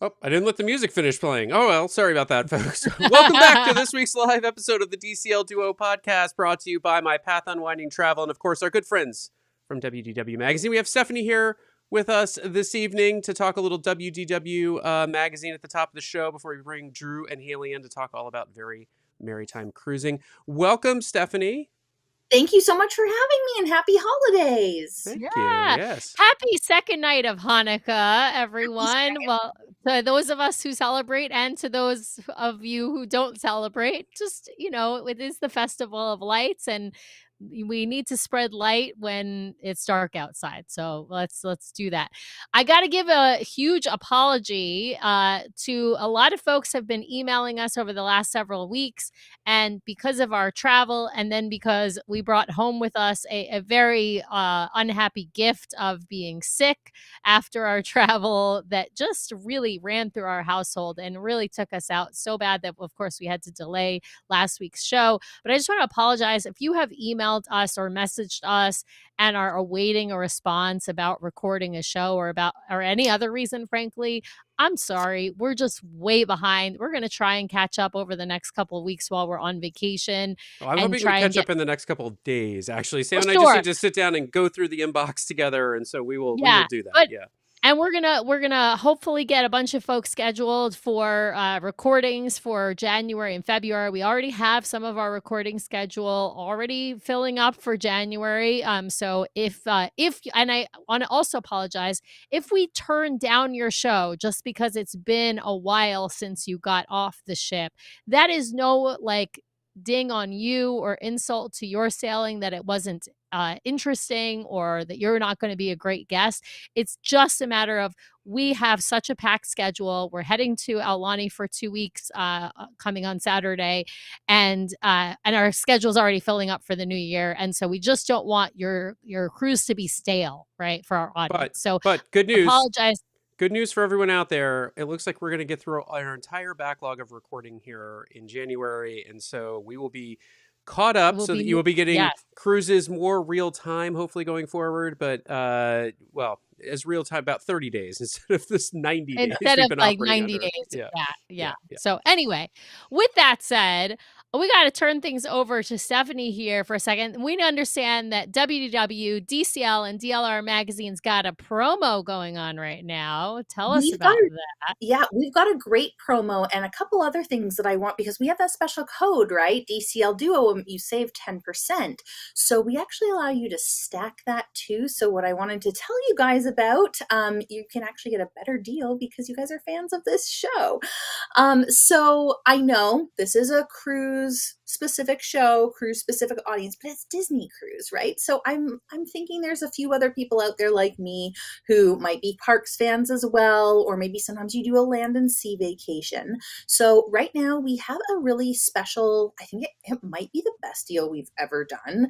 Oh, I didn't let the music finish playing. Oh, well, sorry about that, folks. Welcome back to this week's live episode of the DCL Duo Podcast, brought to you by My Path Unwinding Travel and, of course, our good friends from WDW Magazine. We have Stephanie here with us this evening to talk a little WDW magazine at the top of the show before we bring Drew and Hayley in to talk all about Very Merrytime Cruising. Welcome, Stephanie. Thank you so much for having me, and happy holidays. Thank you. Yes. Happy second night of Hanukkah, everyone. Well, to those of us who celebrate and to those of you who don't celebrate, just, it is the festival of lights, and we need to spread light when it's dark outside. So let's do that. I got to give a huge apology to a lot of folks have been emailing us over the last several weeks, and because of our travel, and then because we brought home with us a very unhappy gift of being sick after our travel, that just really ran through our household and really took us out so bad that, of course, we had to delay last week's show. But I just want to apologize if you have emailed us or messaged us and are awaiting a response about recording a show or any other reason. Frankly, I'm sorry. We're just way behind. We're going to try and catch up over the next couple of weeks while we're on vacation. I'm hoping we catch up in the next couple of days, actually. Sam and I just need to sit down and go through the inbox together, and so we will do that. And we're gonna hopefully get a bunch of folks scheduled for recordings for January and February. We already have some of our recording schedule already filling up for January. So if and I want to also apologize if we turn down your show just because it's been a while since you got off the ship. That is no ding on you or insult to your sailing that it wasn't interesting or that you're not going to be a great guest. It's just a matter of we have such a packed schedule. We're heading to Aulani for 2 weeks coming on Saturday, and our schedule's already filling up for the new year, and so we just don't want your cruise to be stale, right, for our audience. But good news. Apologize. Good news for everyone out there. It looks like we're going to get through our entire backlog of recording here in January. And so we will be caught up so that you will be getting cruises more real time, hopefully going forward. But, as real time, about 30 days instead of this 90 days. Instead of 90 days. Yeah. So anyway, with that said, we got to turn things over to Stephanie here for a second. We understand that WDW, DCL, and DLR magazines got a promo going on right now. Tell us about that. Yeah, we've got a great promo and a couple other things that I want, because we have that special code, right? DCL Duo, you save 10%. So we actually allow you to stack that too. So what I wanted to tell you guys about, you can actually get a better deal because you guys are fans of this show. So I know this is a cruise specific show, cruise specific audience, but it's Disney Cruise, right? So I'm thinking there's a few other people out there like me who might be parks fans as well, or maybe sometimes you do a land and sea vacation. So right now we have a really special, I think it might be the best deal we've ever done.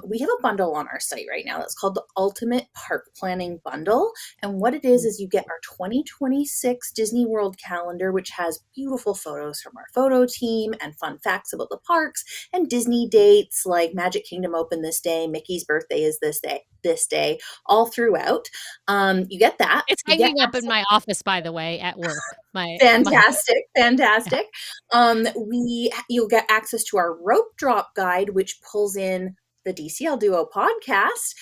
We have a bundle on our site right now that's called the Ultimate Park Planning Bundle. And what it is you get our 2026 Disney World calendar, which has beautiful photos from our photo team and fun facts about the parks and Disney dates like Magic Kingdom open this day, Mickey's birthday is this day, all throughout. You get that. It's hanging up in my office, by the way, at work. Fantastic. You'll get access to our rope drop guide, which pulls in the DCL Duo podcast,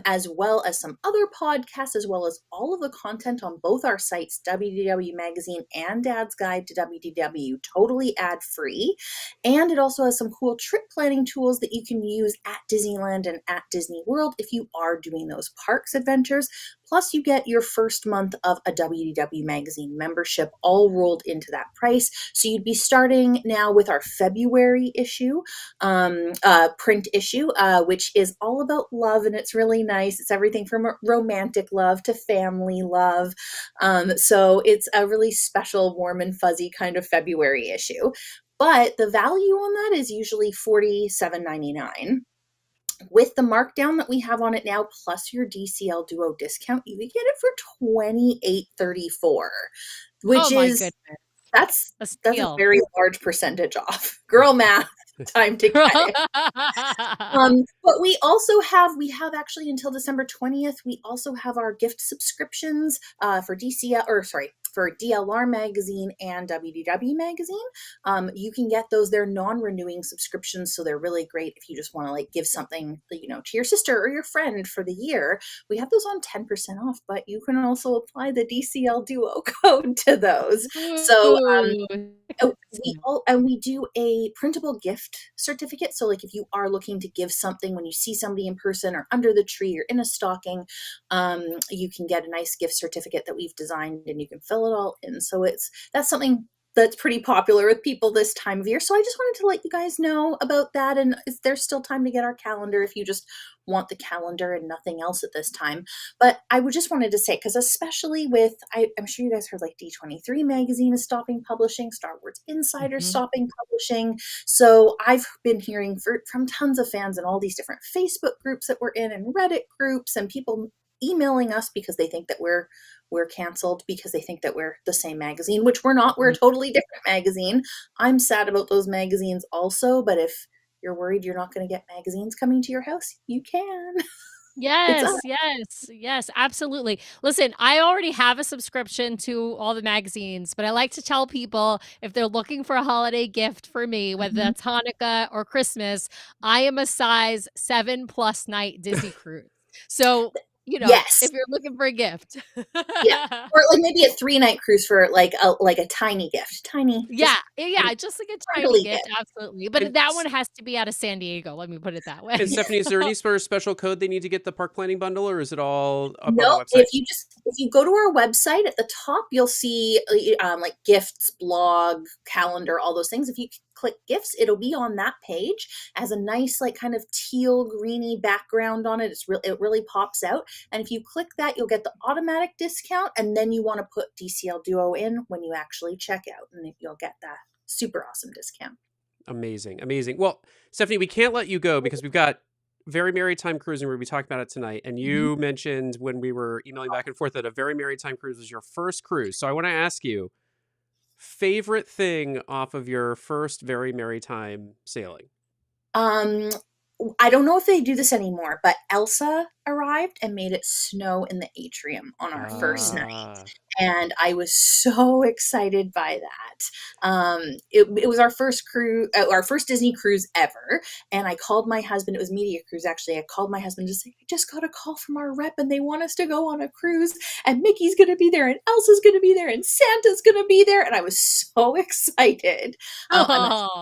as well as some other podcasts, as well as all of the content on both our sites, WDW Magazine and Dad's Guide to WDW, totally ad-free. And it also has some cool trip planning tools that you can use at Disneyland and at Disney World if you are doing those parks adventures. Plus, you get your first month of a WDW Magazine membership all rolled into that price. So you'd be starting now with our February issue, print issue, which is all about love, and it's really nice. It's everything from romantic love to family love. So it's a really special, warm and fuzzy kind of February issue. But the value on that is usually $47.99. With the markdown that we have on it now, plus your DCL Duo discount, you can get it for $28.34, which is that's a very large percentage off. Girl math. Time to get it. But we have actually until December 20th, we also have our gift subscriptions for for DLR magazine and WDW magazine. You can get those. They're non-renewing subscriptions, so they're really great if you just want to like give something, you know, to your sister or your friend for the year. We have those on 10% off, but you can also apply the DCL Duo code to those. So we do a printable gift certificate. So like if you are looking to give something when you see somebody in person or under the tree or in a stocking, you can get a nice gift certificate that we've designed and you can fill it all in. So that's something that's pretty popular with people this time of year. So I just wanted to let you guys know about that. And there's still time to get our calendar if you just want the calendar and nothing else at this time. But I would just wanted to say, because especially with, I'm sure you guys heard like D23 magazine is stopping publishing, Star Wars Insider stopping publishing. So I've been hearing from tons of fans in all these different Facebook groups that we're in and Reddit groups and people emailing us because they think that we're canceled because they think that we're the same magazine, which we're not. We're a totally different magazine. I'm sad about those magazines also, but if you're worried you're not going to get magazines coming to your house, you can. Yes, absolutely. Listen, I already have a subscription to all the magazines, but I like to tell people if they're looking for a holiday gift for me, whether that's Hanukkah or Christmas, I am a size 7+ night Disney cruise. So, you know, if you're looking for a gift. Yeah. Or like maybe a 3-night cruise for like a tiny gift. Yeah, just like a tiny gift, absolutely. But that one has to be out of San Diego. Let me put it that way. And Stephanie, is there any sort of special code they need to get the park planning bundle, or is it all up on the website? If you go to our website at the top, you'll see like gifts, blog, calendar, all those things. If you click gifts, it'll be on that page as a nice like kind of teal greeny background on it. It really pops out. And if you click that, you'll get the automatic discount, and then you want to put DCL Duo in when you actually check out, and you'll get that super awesome discount. Amazing. Well, Stephanie, we can't let you go because we've got Very Merrytime Cruise, and we're going to be talking about it tonight. And you mentioned when we were emailing back and forth that a Very Merrytime Cruise was your first cruise. So I want to ask you, favorite thing off of your first Very Merrytime sailing? I don't know if they do this anymore, but Elsa arrived and made it snow in the atrium on our first night. And I was so excited by that. It was our first cruise, our first Disney cruise ever. And I called my husband. It was media cruise, actually. I called my husband to say, I just got a call from our rep and they want us to go on a cruise. And Mickey's going to be there and Elsa's going to be there and Santa's going to be there. And I was so excited. I'm a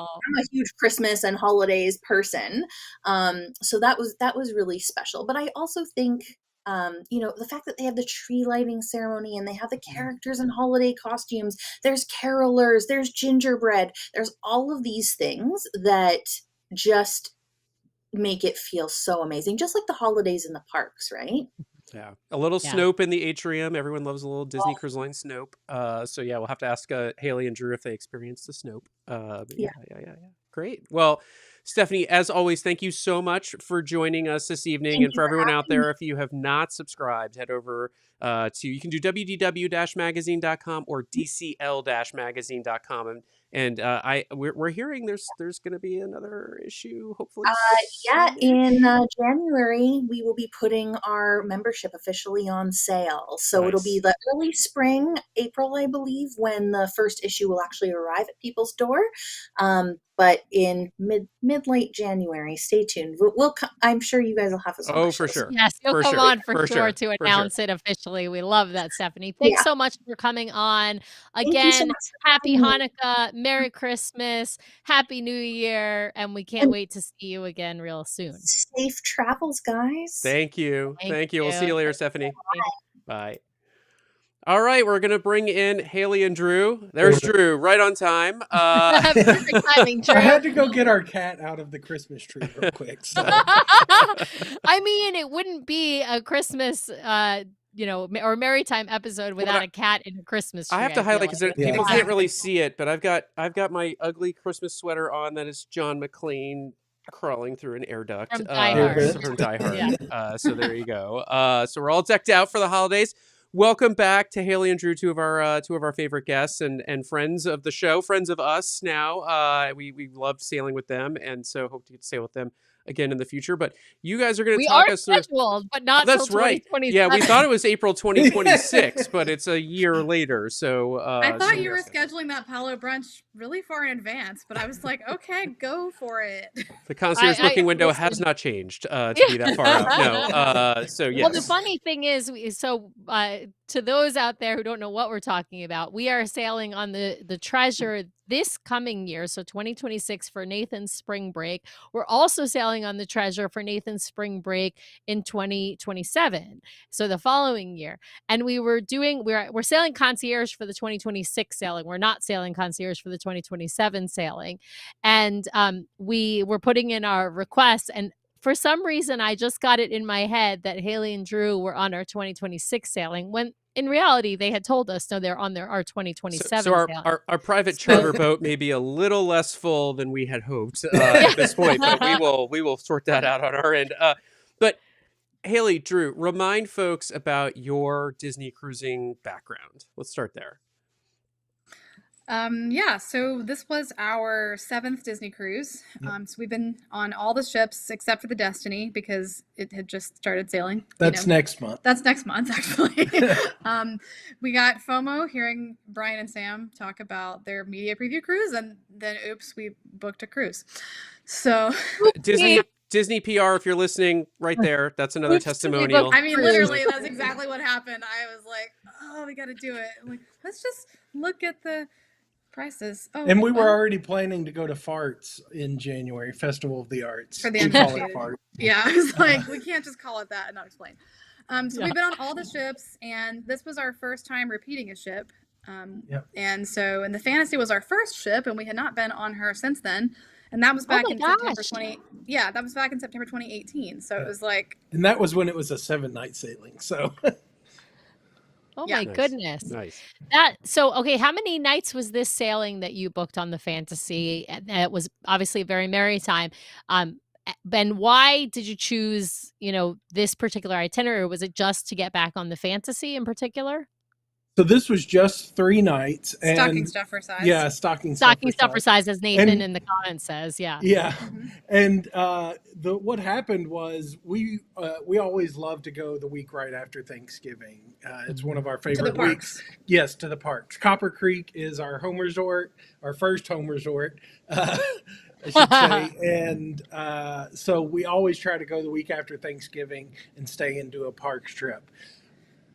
huge Christmas and holidays person. So that was really special. But I also think, the fact that they have the tree lighting ceremony and they have the characters in holiday costumes, there's carolers, there's gingerbread, there's all of these things that just make it feel so amazing, just like the holidays in the parks, right? Yeah. A little Snope in the atrium. Everyone loves a little Disney Cruise Line Snope. So yeah, we'll have to ask Hayley and Drew if they experienced the Snope. Yeah. Great. Well, Stephanie, as always, thank you so much for joining us this evening. And for everyone out there, if you have not subscribed, head over you can do wdw-magazine.com or dcl-magazine.com. And we're hearing there's going to be another issue, hopefully. In January, we will be putting our membership officially on sale. So It'll be the early spring, April, I believe, when the first issue will actually arrive at people's door. But in mid-late January, stay tuned. I'm sure you guys will have us. Oh, for sure. Yes, you'll come on for sure to announce it officially. We love that, Stephanie. Thanks so much for coming on. Again, happy Hanukkah, Merry Christmas, Happy New Year, and we can't wait to see you again real soon. Safe travels, guys. Thank you. We'll see you later, Stephanie. Bye. All right, we're going to bring in Hayley and Drew. There's Drew, right on time. Perfect timing, Drew. I had to go get our cat out of the Christmas tree real quick. So. I mean, it wouldn't be a Christmas, or Merrytime episode without a cat in a Christmas tree. I have to highlight because people can't really see it, but I've got my ugly Christmas sweater on that is John McClane crawling through an air duct from Die Hard. From Die Hard. So there you go. So we're all decked out for the holidays. welcome back to Hayley and Drew, two of our favorite guests and friends of the show, friends of us now. We loved sailing with them, and so hope to get to sail with them again in the future. But you guys are going to talk us through. Scheduled, but not That's till right. 2027. Yeah, we thought it was April 2026, but it's a year later. So I thought you were scheduling that Palo brunch really far in advance, but I was like, okay, go for it. The concierge booking window has not changed to be that far out. No. So yes. Well, the funny thing is, to those out there who don't know what we're talking about, we are sailing on the Treasure this coming year, so 2026 for Nathan's spring break. We're also sailing on the Treasure for Nathan's spring break in 2027, so the following year. And we're sailing concierge for the 2026 sailing. We're not sailing concierge for the 2027 sailing. And we were putting in our requests, and for some reason, I just got it in my head that Hayley and Drew were on our 2026 sailing, when in reality, they had told us, no, they're on our 2027 So sailing. our private charter boat may be a little less full than we had hoped at this point, but we will sort that out on our end. But Hayley, Drew, remind folks about your Disney cruising background. Let's start there. So this was our 7th Disney cruise. So we've been on all the ships except for the Destiny because it had just started sailing. That's next month. That's next month, actually. We got FOMO hearing Brian and Sam talk about their media preview cruise, and then oops, we booked a cruise. So Disney PR, if you're listening, right there. That's another testimonial. I mean, literally, that's exactly what happened. I was like, oh, we got to do it. I'm like, let's just look at the prices. Oh, and we were already planning to go to Farts in January, Festival of the Arts. For the We call it Farts. Yeah, I was like, we can't just call it that and not explain. So we've been on all the ships, and this was our first time repeating a ship. And the Fantasy was our first ship, and we had not been on her since then. And that was back in September 2018. So it was like, and that was when it was a 7-night sailing. So oh my goodness. Nice. Okay, how many nights was this sailing that you booked on the Fantasy? And it was obviously a Very Merrytime. Ben, why did you choose, this particular itinerary? Was it just to get back on the Fantasy in particular? So this was just 3 nights. And stocking stuffer size. Yeah, stocking stuffer size, as Nathan in the comments says. Yeah. Yeah. Mm-hmm. And what happened was we always love to go the week right after Thanksgiving. It's one of our favorite weeks. Yes, to the parks. Copper Creek is our home resort, our first home resort, I should say. And so we always try to go the week after Thanksgiving and stay and do a parks trip.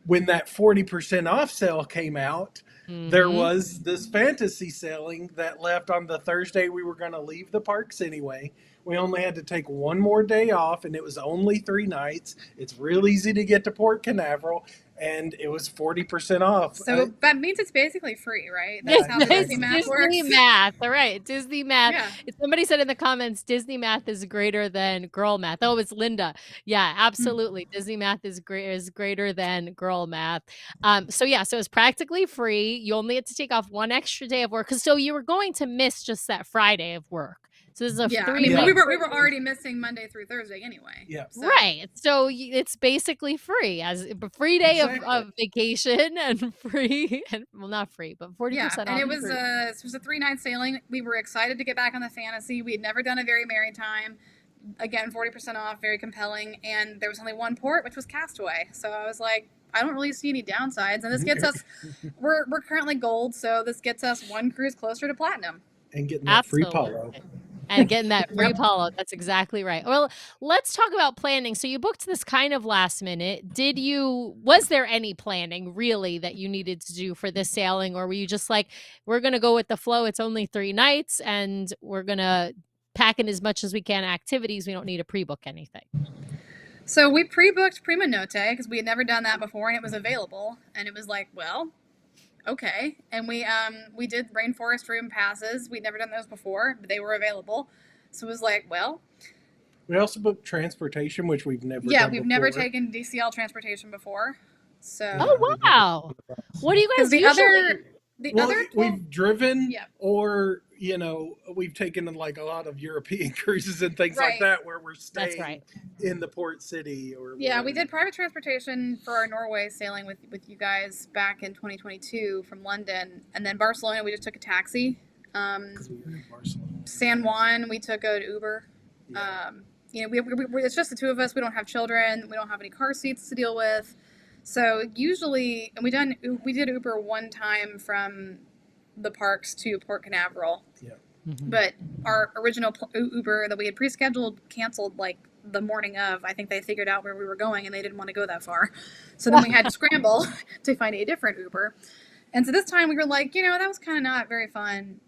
When that 40% off sale came out, there was this Fantasy sailing that left on the Thursday we were going to leave the parks anyway. We only had to take one more day off, and it was only 3 nights. It's real easy to get to Port Canaveral, and it was 40% off. So that means it's basically free, right? That's how Disney math works. Disney math, all right. Disney math. Yeah. Somebody said in the comments, Disney math is greater than girl math. Oh, it's Linda. Yeah, absolutely. Disney math is greater than girl math. So it's practically free. You only had to take off 1 extra day of work, so you were going to miss just that Friday of work. So this is a 3 we were already missing Monday through Thursday anyway. Yeah. So. Right. So it's basically free, as a free day of vacation and free, and not free, but 40% off. And it was a 3-night sailing. We were excited to get back on the Fantasy. We had never done a Very Merrytime. Again, 40% off, very compelling. And there was only one port, which was Castaway. So I was like, I don't really see any downsides. And this gets us, we're currently gold, so this gets us 1 cruise closer to platinum. And getting that free polo. And getting that free polo. That's exactly right. Well, let's talk about planning. So you booked this kind of last minute. Was there any planning really that you needed to do for this sailing? Or were you just like, we're going to go with the flow. It's only 3 nights and we're going to pack in as much as we can activities. We don't need to pre-book anything. So we pre-booked Prima Notte because we had never done that before and it was available. And it was like, well, okay. And we did rainforest room passes. We'd never done those before, but they were available. So it was like, well. We also booked transportation, which we've never done we've before. never taken DCL transportation before. So. Oh, wow. What do you guys usually? We've driven or, we've taken like a lot of European cruises and things Right. like that where we're staying right. in the port city or Yeah, we whatever. did private transportation for our Norway sailing with you guys back in 2022 from London, and then Barcelona we just took a taxi. 'Cause we were in Barcelona. San Juan we took an Uber. Yeah. It's just the two of us. We don't have children. We don't have any car seats to deal with. So usually, and we did Uber one time from the parks to Port Canaveral. Yeah. Mhm. But our original Uber that we had pre-scheduled canceled like the morning of. I think they figured out where we were going and they didn't want to go that far. So then we had to scramble to find a different Uber. And so this time we were like, that was kind of not very fun.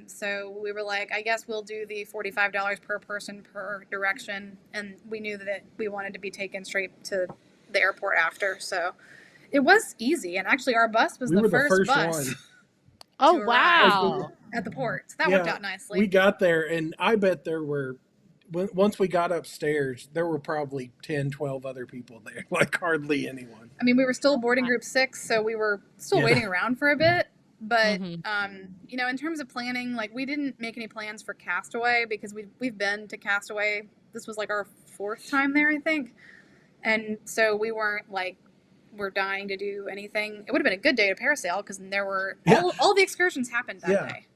So we were like, I guess we'll do the $45 per person per direction. And we knew that we wanted to be taken straight to the airport after. So it was easy. And actually our bus was We were the first bus one. Oh, to arrive wow. at the port. So that worked out nicely. We got there, and I bet there were, once we got upstairs, there were probably 10, 12 other people there, like hardly anyone. I mean, we were still boarding group 6, so we were still Yeah. waiting around for a bit. But, Mhm. in terms of planning, like, we didn't make any plans for Castaway because we've been to Castaway. This was, like, our 4th time there, I think. And so we weren't, like, we're dying to do anything. It would have been a good day to parasail because there were, all the excursions happened that day.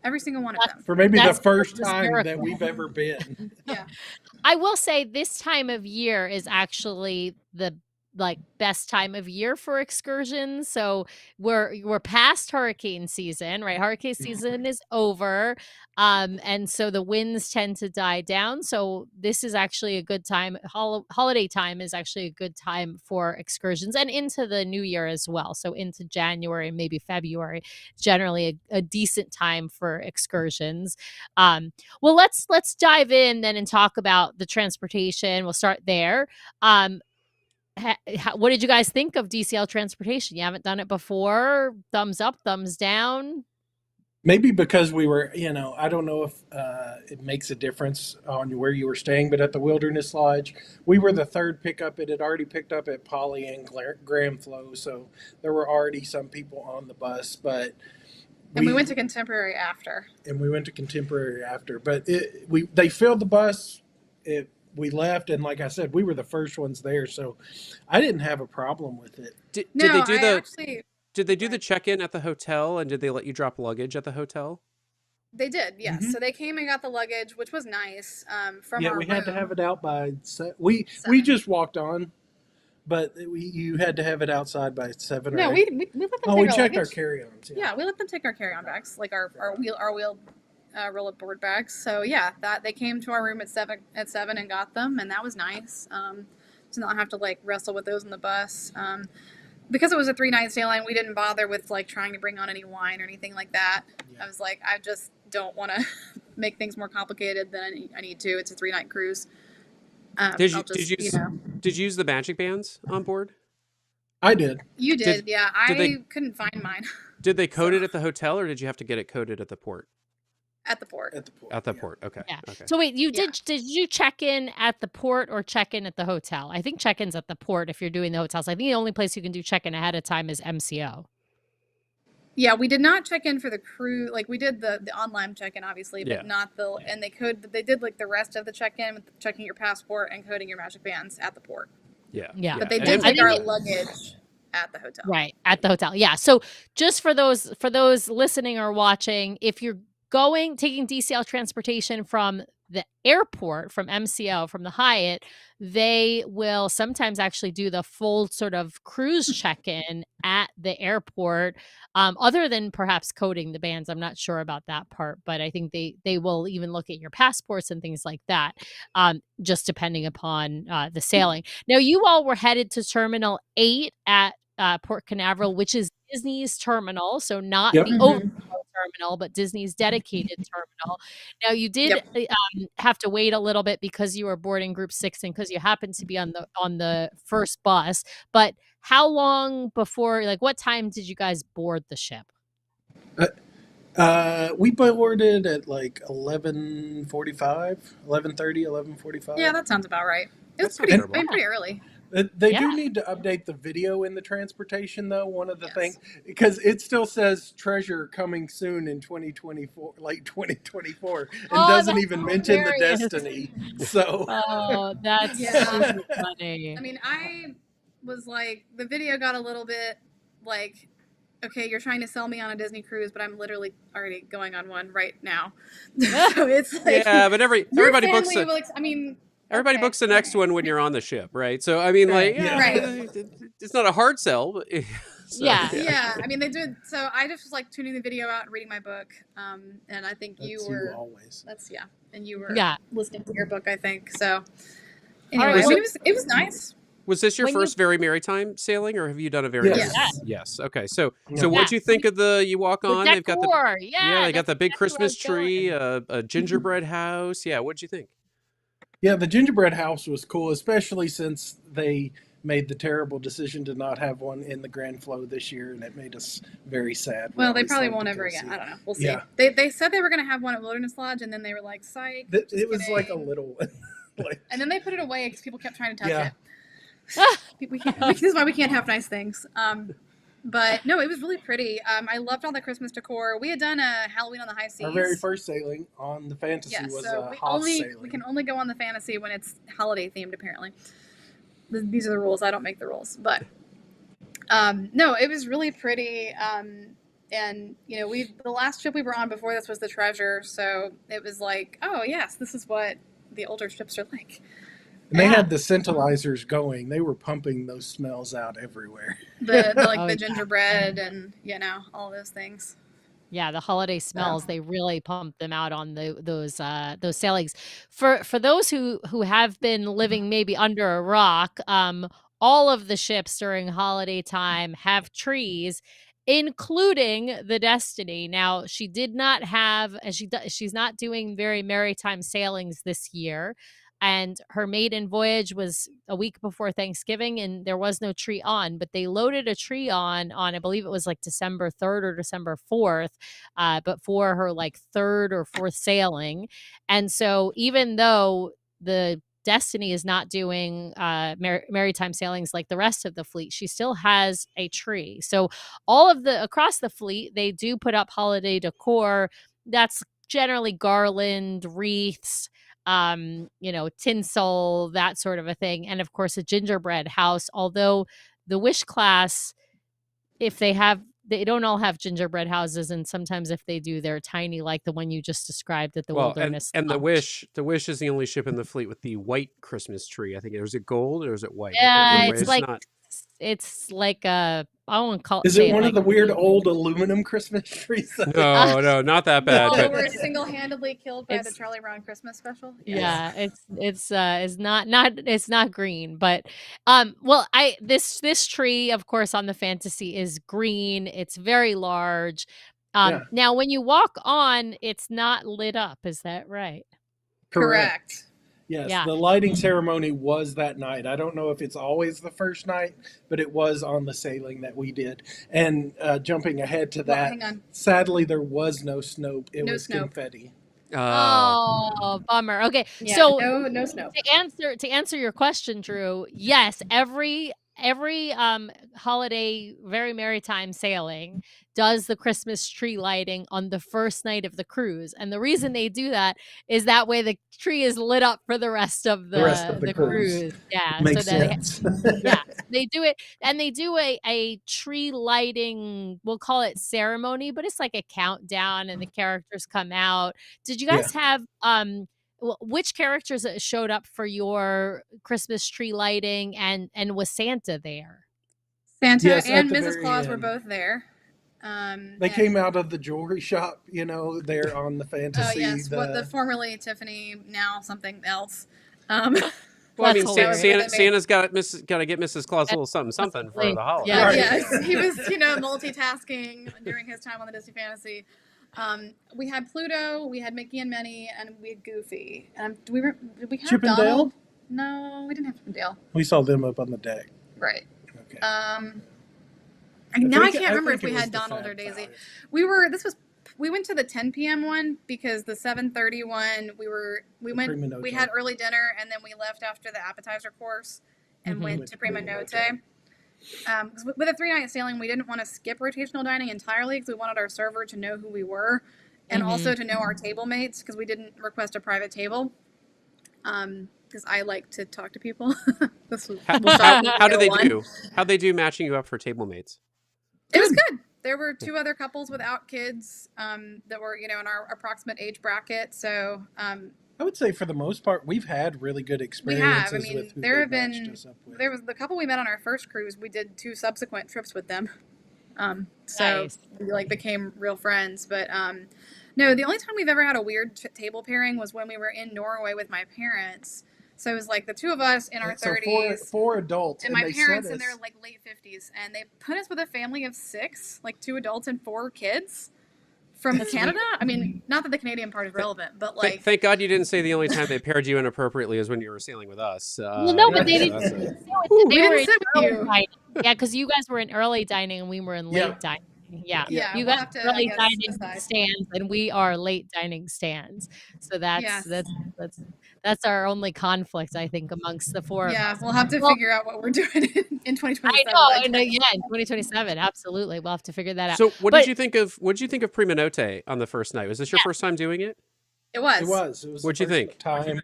Every single one of them. For maybe the That's first just time miracle. that we've ever been. Yeah. I will say this time of year is actually the best time of year for excursions. So we're past hurricane season, right? Hurricane season is over. And so the winds tend to die down. So this is actually a good time. Holiday time is actually a good time for excursions and into the new year as well. So into January, maybe February, generally a decent time for excursions. Well, let's dive in then and talk about the transportation. We'll start there. What did you guys think of DCL transportation? You haven't done it before. Thumbs up, thumbs down. Maybe because we were, I don't know if it makes a difference on where you were staying, but at the Wilderness Lodge, we were the third pickup. It had already picked up at Polly and Graham Flow, so there were already some people on the bus. But we went to Contemporary after. But they filled the bus. We left, and like I said, we were the first ones there, so I didn't have a problem with it. Did they do the check-in at the hotel, and did they let you drop luggage at the hotel? They did, yes. Mhm. So they came and got the luggage, which was nice. From our we had to room. have it out by we just walked on, but you had to have it outside by 7 No, or we 8. let them take We our checked our luggage. carry-ons. Yeah, we let them take our carry-on bags, like our wheel roll-up board bags. So yeah, that they came to our room at 7 and got them, and that was nice. To not have to like wrestle with those on the bus. Because it was a 3-night sailing, we didn't bother with like trying to bring on any wine or anything like that. Yeah. I was like, I just don't want to make things more complicated than I need to. It's a 3-night cruise. Did you use the magic bands on board? I did. You did, yeah. I couldn't find mine. Did they code it at the hotel, or did you have to get it coded at the port? At the port. At the port. Okay. Yeah. Okay. So wait, did you check in at the port or check in at the hotel? I think check-in's at the port if you're doing the hotels. I think the only place you can do check-in ahead of time is MCO. Yeah, we did not check in for the crew. Like we did the online check-in, obviously, but not the. And they did like the rest of the check-in with checking your passport and coding your magic bands at the port. Yeah. Yeah. But they And did it- take our luggage at the hotel. Right, at the hotel. Yeah. So just for those listening or watching, if you're taking DCL transportation from the airport, from MCO, from the Hyatt, they will sometimes actually do the full sort of cruise check-in at the airport, other than perhaps coding the bands. I'm not sure about that part, but I think they will even look at your passports and things like that, just depending upon the sailing. Now, you all were headed to Terminal 8 at Port Canaveral, which is Disney's terminal, so not Yep. the overflow terminal, but Disney's dedicated terminal. Now, you did have to wait a little bit because you were boarding Group 6 and because you happened to be on the first bus. But how long before, like, what time did you guys board the ship? We boarded at like 11:45, 11:30, 11:45. Yeah, that sounds about right. It was That's not pretty terrible. early. They Yeah. do need to update the video in the transportation, though. One of the things, because it still says treasure coming soon in 2024, late 2024, and Oh, doesn't that's even mention the hilarious. Destiny. So, Oh, that's Yeah. super funny. I mean, I was like, the video got a little bit like, okay, you're trying to sell me on a Disney cruise, but I'm literally already going on one right now. So it's like, Yeah, but your everybody books family a, will I mean, everybody okay, books the next one when you're on the ship, right? So I mean, like, Yeah. Right. it's not a hard sell. But, so, Yeah. Yeah, I mean, they did. So I just was like tuning the video out and reading my book. And I think that's you you were, always. and you were Yeah. listening to your book, I think. So All anyway, right, I mean, it was nice. Was this your When you- first Very Merrytime sailing, or have you done a Very Yes. Merrytime? Yes. Okay. So Yeah. what'd you think of you walk The on? They've got decor. they Yeah, got the big that's where I was Christmas tree, going. a gingerbread house. Yeah. What'd you think? Yeah, the gingerbread house was cool, especially since they made the terrible decision to not have one in the Grand Flow this year, and it made us very sad. Well, they always probably loved won't to ever go again. see I it. don't know. We'll see. Yeah. They said they were going to have one at Wilderness Lodge, and then they were like, psych. just It was like a kidding. little. Like, And then they put it away because people kept trying to touch Yeah. it. This is why we can't have nice things. But no, it was really pretty. I loved all the Christmas decor. We had done a Halloween on the High Seas. our very first sailing on the Fantasy Yeah, was so a we Haas sailing. we can only go on the Fantasy when it's holiday themed. Apparently, these are the rules. I don't make the rules, but no, it was really pretty. And you know, the last ship we were on before this was the Treasure, so it was like, oh yes, this is what the older ships are like. And they Yeah. had the scintillizers going. They were pumping those smells out everywhere. The Oh, yeah. the gingerbread and all those things. Yeah, the holiday smells, they really pump them out on those sailings. For those who have been living maybe under a rock, all of the ships during holiday time have trees, including the Destiny. Now, she did not have, she's not doing Very Maritime sailings this year. And her maiden voyage was a week before Thanksgiving, and there was no tree on, but they loaded a tree on I believe it was like December 3rd or December 4th, but for her like third or fourth sailing. And so even though the Destiny is not doing maritime sailings like the rest of the fleet, she still has a tree. So all of across the fleet, they do put up holiday decor. That's generally garland, wreaths, tinsel, that sort of a thing. And of course, a gingerbread house, although the Wish class, if they don't all have gingerbread houses, and sometimes if they do, they're tiny, like the one you just described at the Wilderness. and the Lodge. Wish is the only ship in the fleet with the white Christmas tree. I think was it gold or is it white? I Yeah, can't remember. it's like not. it's like a, I won't call Is say it one like, of the weird old aluminum Christmas trees? No, not that bad. Oh, they But were single-handedly killed by the It's- Charlie Brown Christmas special. Yeah, it's not green, but well, this tree, of course, on the Fantasy is green. It's very large. Yeah. Now when you walk on, it's not lit up, is that right? Correct. Yes, Yeah. the lighting ceremony was that night. I don't know if it's always the first night, but it was on the sailing that we did. And jumping ahead to Well, that, hang on. sadly, there was no Snope. It No was Snope. confetti. Oh, bummer. Okay, Yeah, so no snow. to answer your question, Drew, yes, every holiday Very Maritime sailing does the Christmas tree lighting on the first night of the cruise, and the reason they do that is that way the tree is lit up for the rest of the cruise. Yeah, Makes so that sense. they do it, and they do a tree lighting, we'll call it ceremony, but it's like a countdown and the characters come out. Did you guys have which characters showed up for your Christmas tree lighting, and was Santa there? Santa Yes, at and the Mrs. very Claus were end. both there. They and- came out of the jewelry shop, there on the Oh Fantasy. yes, what the formerly Tiffany, now something else. Well, I mean, That's hilarious. Santa's got to get Mrs. Claus a little something for the holiday. Yeah. Right. Yes, he was, multitasking during his time on the Disney Fantasy. We had Pluto, we had Mickey and Minnie, and we had Goofy. Did we have Chip and Donald? Dale? No, we didn't have Chip and Dale. We saw them up on the deck. Right. Okay. I can't remember if think we it was had the Donald Fab or Daisy. Five. We went to the 10 p.m. one because the 7:30 one we Primo had Noto. early dinner and then we left after the appetizer course, and went to Prima Notte. 'Cause with a 3-night sailing, we didn't want to skip rotational dining entirely because we wanted our server to know who we were and also to know our table mates because we didn't request a private table. Because I like to talk to people. How do they do? How'd they do matching you up for table mates? It was good. There were 2 other couples without kids that were, in our approximate age bracket. So I would say for the most part, we've had really good we experiences have. I mean, with who there they've have matched been us up with. there was the couple we met on our first cruise. We did 2 subsequent trips with them. So Nice. we became real friends. But no, the only time we've ever had a weird table pairing was when we were in Norway with my parents. So it was like the 2 of us in our 30s. Four adults. And my they parents set in their us- late 50s. And they put us with a family of 6, 2 adults and 4 kids from Canada. I mean, not that the Canadian part is relevant, but Thank God you didn't say the only time they paired you inappropriately is when you were sailing with us. Well, no, but they so didn't. that's They we were didn't in sit with early you. dining. Yeah, because you guys were in early dining and we were in late dining. Yeah. Yeah, You we'll guys have to, are early I guess, dining decide. stands and we are late dining stands. So Yes. that's our only conflict, I think, amongst the 4 of Yeah, us. we'll have to Well, figure out what we're doing in 2027. I know, I and guess. yeah, in 2027, absolutely, we'll have to figure that out. So what But did you think of Prima Notte on the first night? Was this your first time doing it? It was. It was. What'd the you first think? Time.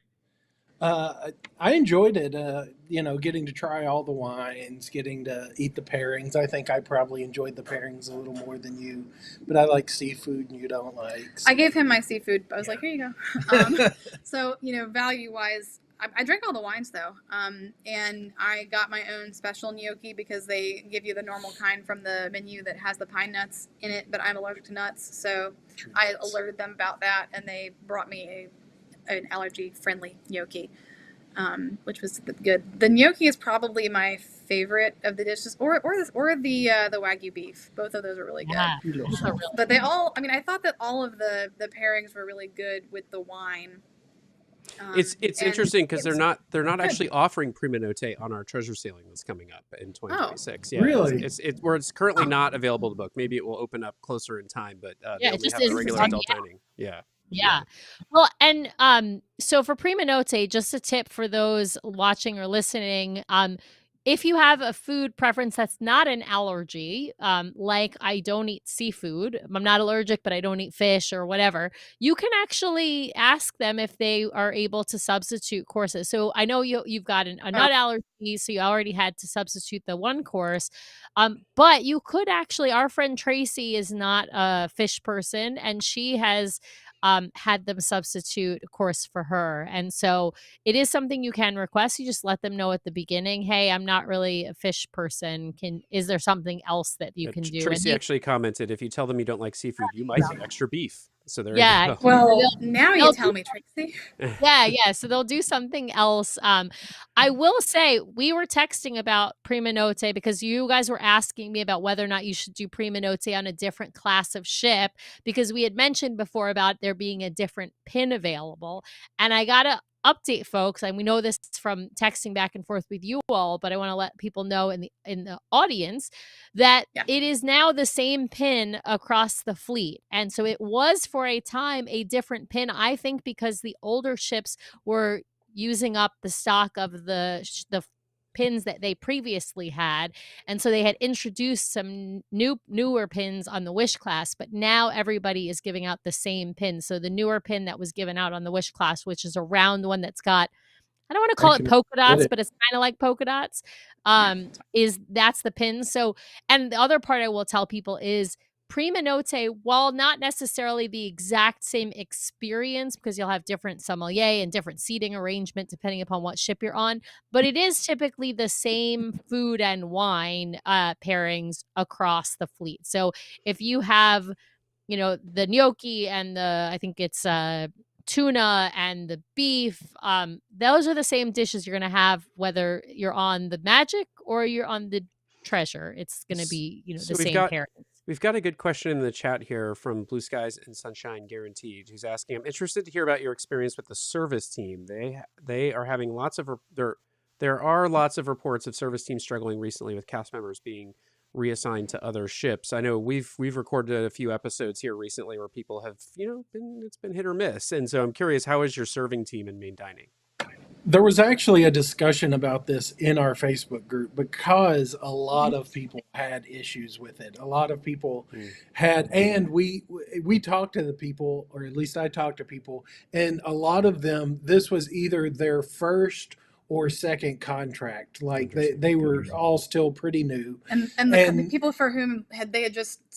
I enjoyed it. Getting to try all the wines, getting to eat the pairings. I think I probably enjoyed the pairings a little more than you, but I like seafood and you don't like. I gave him my seafood. I was like, here you go. So, value-wise, I drank all the wines, though. And I got my own special gnocchi because they give you the normal kind from the menu that has the pine nuts in it, but I'm allergic to nuts. So I alerted them about that, and they brought me an allergy-friendly gnocchi, which was good. The gnocchi is probably my favorite of the dishes, or the Wagyu beef. Both of those are really good. yeah, But they all, I thought that all of the pairings were really good with the wine. It's and interesting because it they're not good. actually offering Prima Notte on our treasure sailing that's coming up in 2026. Yeah, Really? It's where it's currently not available to book. Maybe it will open up closer in time, but they it only just have the isn't regular on adult yet. dining. Yeah. Yeah. Well, and so for Prima Notte, just a tip for those watching or listening, if you have a food preference that's not an allergy, like I don't eat seafood, I'm not allergic, but I don't eat fish or whatever, you can actually ask them if they are able to substitute courses. So I know you've got a nut allergy, so you already had to substitute the one course. But you could actually, our friend Tracy is not a fish person, and she has had them substitute a course for her. And so it is something you can request. You just let them know at the beginning, hey, I'm not really a fish person. Is there something else that you can do? Tracy And actually commented, if you tell them you don't like seafood, you might get extra beef. So there Yeah. you go. Well, now you they'll tell do- me, Tracy. yeah. So they'll do something else. I will say we were texting about Prima Notte because you guys were asking me about whether or not you should do Prima Notte on a different class of ship, because we had mentioned before about there being a different pin available. And I got to update folks, and we know this from texting back and forth with you all, but I want to let people know in the audience that it is now the same pin across the fleet. And so it was for a time a different pin, I think, because the older ships were using up the stock of the pins that they previously had, and so they had introduced some newer pins on the Wish class, but now everybody is giving out the same pin. So the newer pin that was given out on the Wish class, which is a round one that's got, I don't want to call it polka dots, but it's kind of like polka dots, that's the pin. So, and the other part I will tell people is Prima Notte, while not necessarily the exact same experience, because you'll have different sommelier and different seating arrangement depending upon what ship you're on, but it is typically the same food and wine pairings across the fleet. So if you have, the gnocchi and I think it's tuna and the beef, those are the same dishes you're going to have whether you're on the Magic or you're on the Treasure. It's going to be, the same pairings. We've got a good question in the chat here from Blue Skies and Sunshine Guaranteed, who's asking, I'm interested to hear about your experience with the service team. They are having there are lots of reports of service teams struggling recently with cast members being reassigned to other ships. I know we've recorded a few episodes here recently where people have, it's been hit or miss. And so I'm curious, how is your serving team in main dining? There was actually a discussion about this in our Facebook group because a lot of people had issues with it. A lot of people had, and we talked to the people, or at least I talked to people, and a lot of them, this was either their first or second contract. Like they were all still pretty new. And the people for whom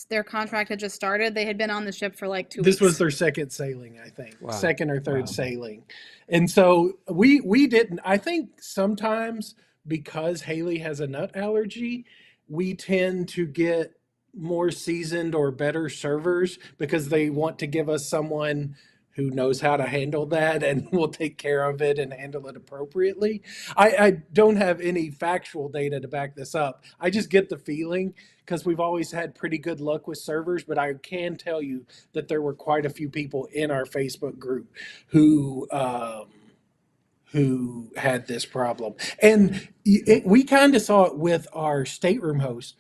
their contract had just started, they had been on the ship for like 2 weeks. This was their second sailing, I think. Wow. Second or third sailing. And so we didn't, I think sometimes because Hayley has a nut allergy, we tend to get more seasoned or better servers because they want to give us someone who knows how to handle that and will take care of it and handle it appropriately. I don't have any factual data to back this up. I just get the feeling because we've always had pretty good luck with servers, but I can tell you that there were quite a few people in our Facebook group who had this problem. And we kind of saw it with our stateroom host.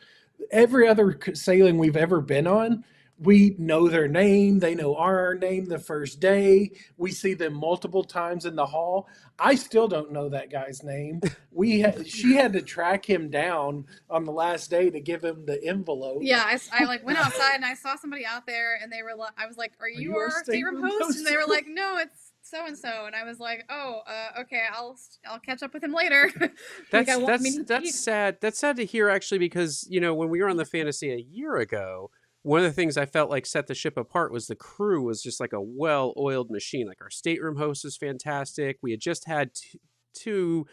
Every other sailing we've ever been on, we know their name. They know our name the first day. We see them multiple times in the hall. I still don't know that guy's name. She had to track him down on the last day to give him the envelope. Yeah, I like went outside and I saw somebody out there and they were like, I was like, "Are you our stateroom host?" And they were like, "No, it's so and so." And I was like, "Oh, okay, I'll catch up with him later." That's sad. That's sad to hear actually, because when we were on the Fantasy a year ago, one of the things I felt like set the ship apart was the crew was just like a well-oiled machine. Like our stateroom host was fantastic. We had just had two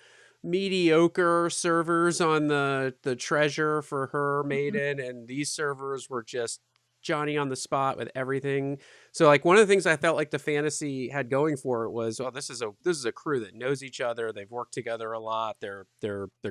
mediocre servers on the Treasure for her maiden, and these servers were just Johnny on the spot with everything. So like one of the things I felt like the Fantasy had going for it was, well, this is a crew that knows each other. They've worked together a lot. They're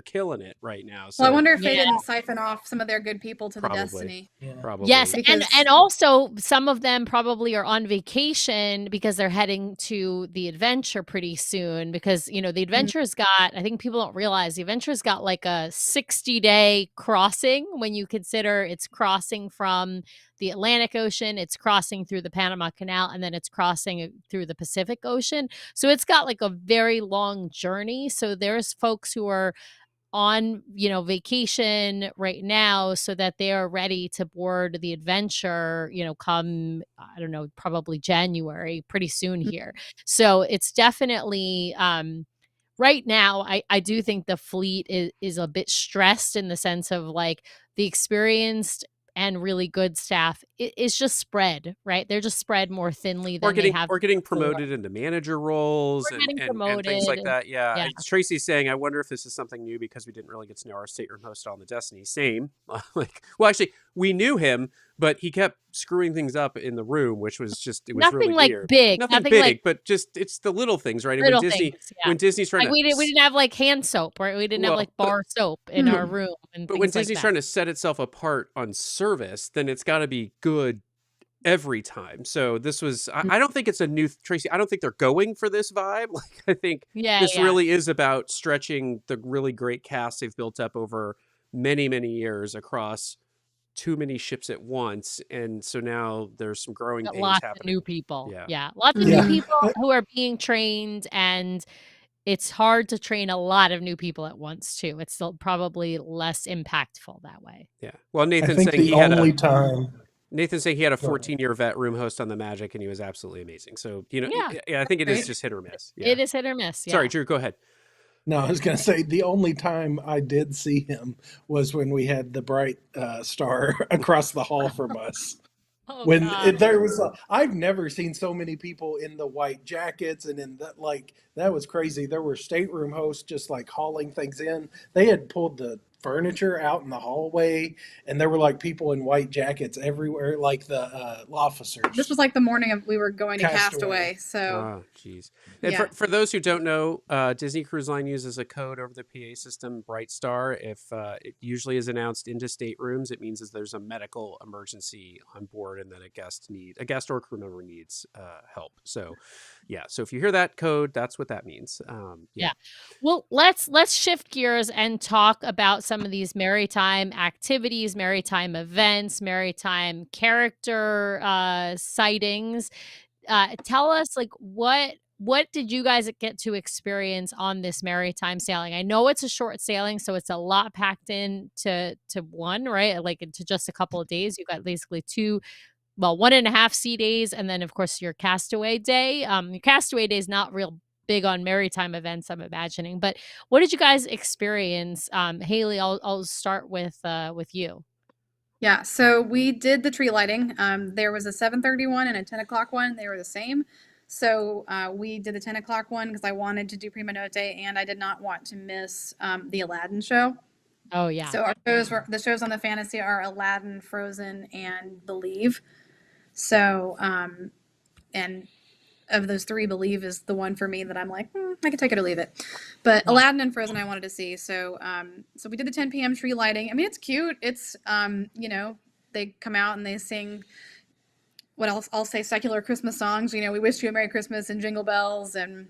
killing it right now. So well, I wonder if they didn't siphon off some of their good people to the Destiny. Yeah. Probably. Yes, and also some of them probably are on vacation because they're heading to the Adventure pretty soon, because the Adventure's got, I think people don't realize, the Adventure's got like a 60-day crossing when you consider it's crossing from the Atlantic Ocean, it's crossing through the Panama Canal, and then it's crossing through the Pacific Ocean. So it's got like a very long journey. So there's folks who are on vacation right now so that they are ready to board the Adventure come, I don't know, probably January, pretty soon here. So it's definitely right now I do think the fleet is a bit stressed in the sense of like the experienced and really good staff is just spread, right? They're just spread more thinly than they have. Or getting promoted into manager roles and things like that. Yeah. Tracy's saying, I wonder if this is something new because we didn't really get to know our stateroom host on the Destiny. Same. Well, actually, we knew him, but he kept screwing things up in the room, which was just, it was nothing really like weird. big. Nothing big, but just, it's the little things, right? Little when Disney's trying like we didn't have like hand soap, right? We didn't have like bar soap in our room. But when Disney's trying to set itself apart on service, then it's got to be good every time. So this was, I don't think it's a new, Tracy, I don't think they're going for this vibe. Like, I think this really is about stretching the really great cast they've built up over many, many years across too many ships at once. And so now there's some growing pains lots happening. Of new people. Yeah. Lots of new people who are being trained, and it's hard to train a lot of new people at once too. It's still probably less impactful that way. Yeah. Well, Nathan's saying he had a 14-year vet room host on the Magic, and he was absolutely amazing. So, I think it is just hit or miss. Yeah. It is hit or miss. Yeah. Sorry, Drew, go ahead. No, I was going to say the only time I did see him was when we had the bright star across the hall from us. There was, I've never seen so many people in the white jackets and in that, that was crazy. There were stateroom hosts just like hauling things in. They had pulled the furniture out in the hallway, and there were like people in white jackets everywhere, like the officers. This was like the morning we were going to Castaway. So, jeez. For those who don't know, Disney Cruise Line uses a code over the PA system, Bright Star. If it usually is announced into staterooms, it means that there's a medical emergency on board and that a guest or crew member needs help. So, so if you hear that code, that's what that means. Well, let's shift gears and talk about some of these maritime activities, maritime events, maritime character sightings. Tell us, like, what what did you guys get to experience on this maritime sailing? I know it's a short sailing, so it's a lot packed in to one, right? Like into just a couple of days. You got basically 1.5 sea days, and then of course your castaway day. Your castaway day is not real big on maritime events, I'm imagining. But what did you guys experience? Hayley, I'll start with you. Yeah, so we did the tree lighting. There was a 7:30 one and a 10 o'clock one. They were the same. So we did the 10 o'clock one because I wanted to do Prima Notte and I did not want to miss the Aladdin show. Oh, yeah. So the shows on the Fantasy are Aladdin, Frozen, and Believe. So, and of those three, Believe is the one for me that I'm like, I can take it or leave it. But Aladdin and Frozen I wanted to see. So, so we did the 10 p.m. tree lighting. I mean, it's cute. It's, they come out and they sing what else? I'll say secular Christmas songs. We wish you a Merry Christmas and Jingle Bells. And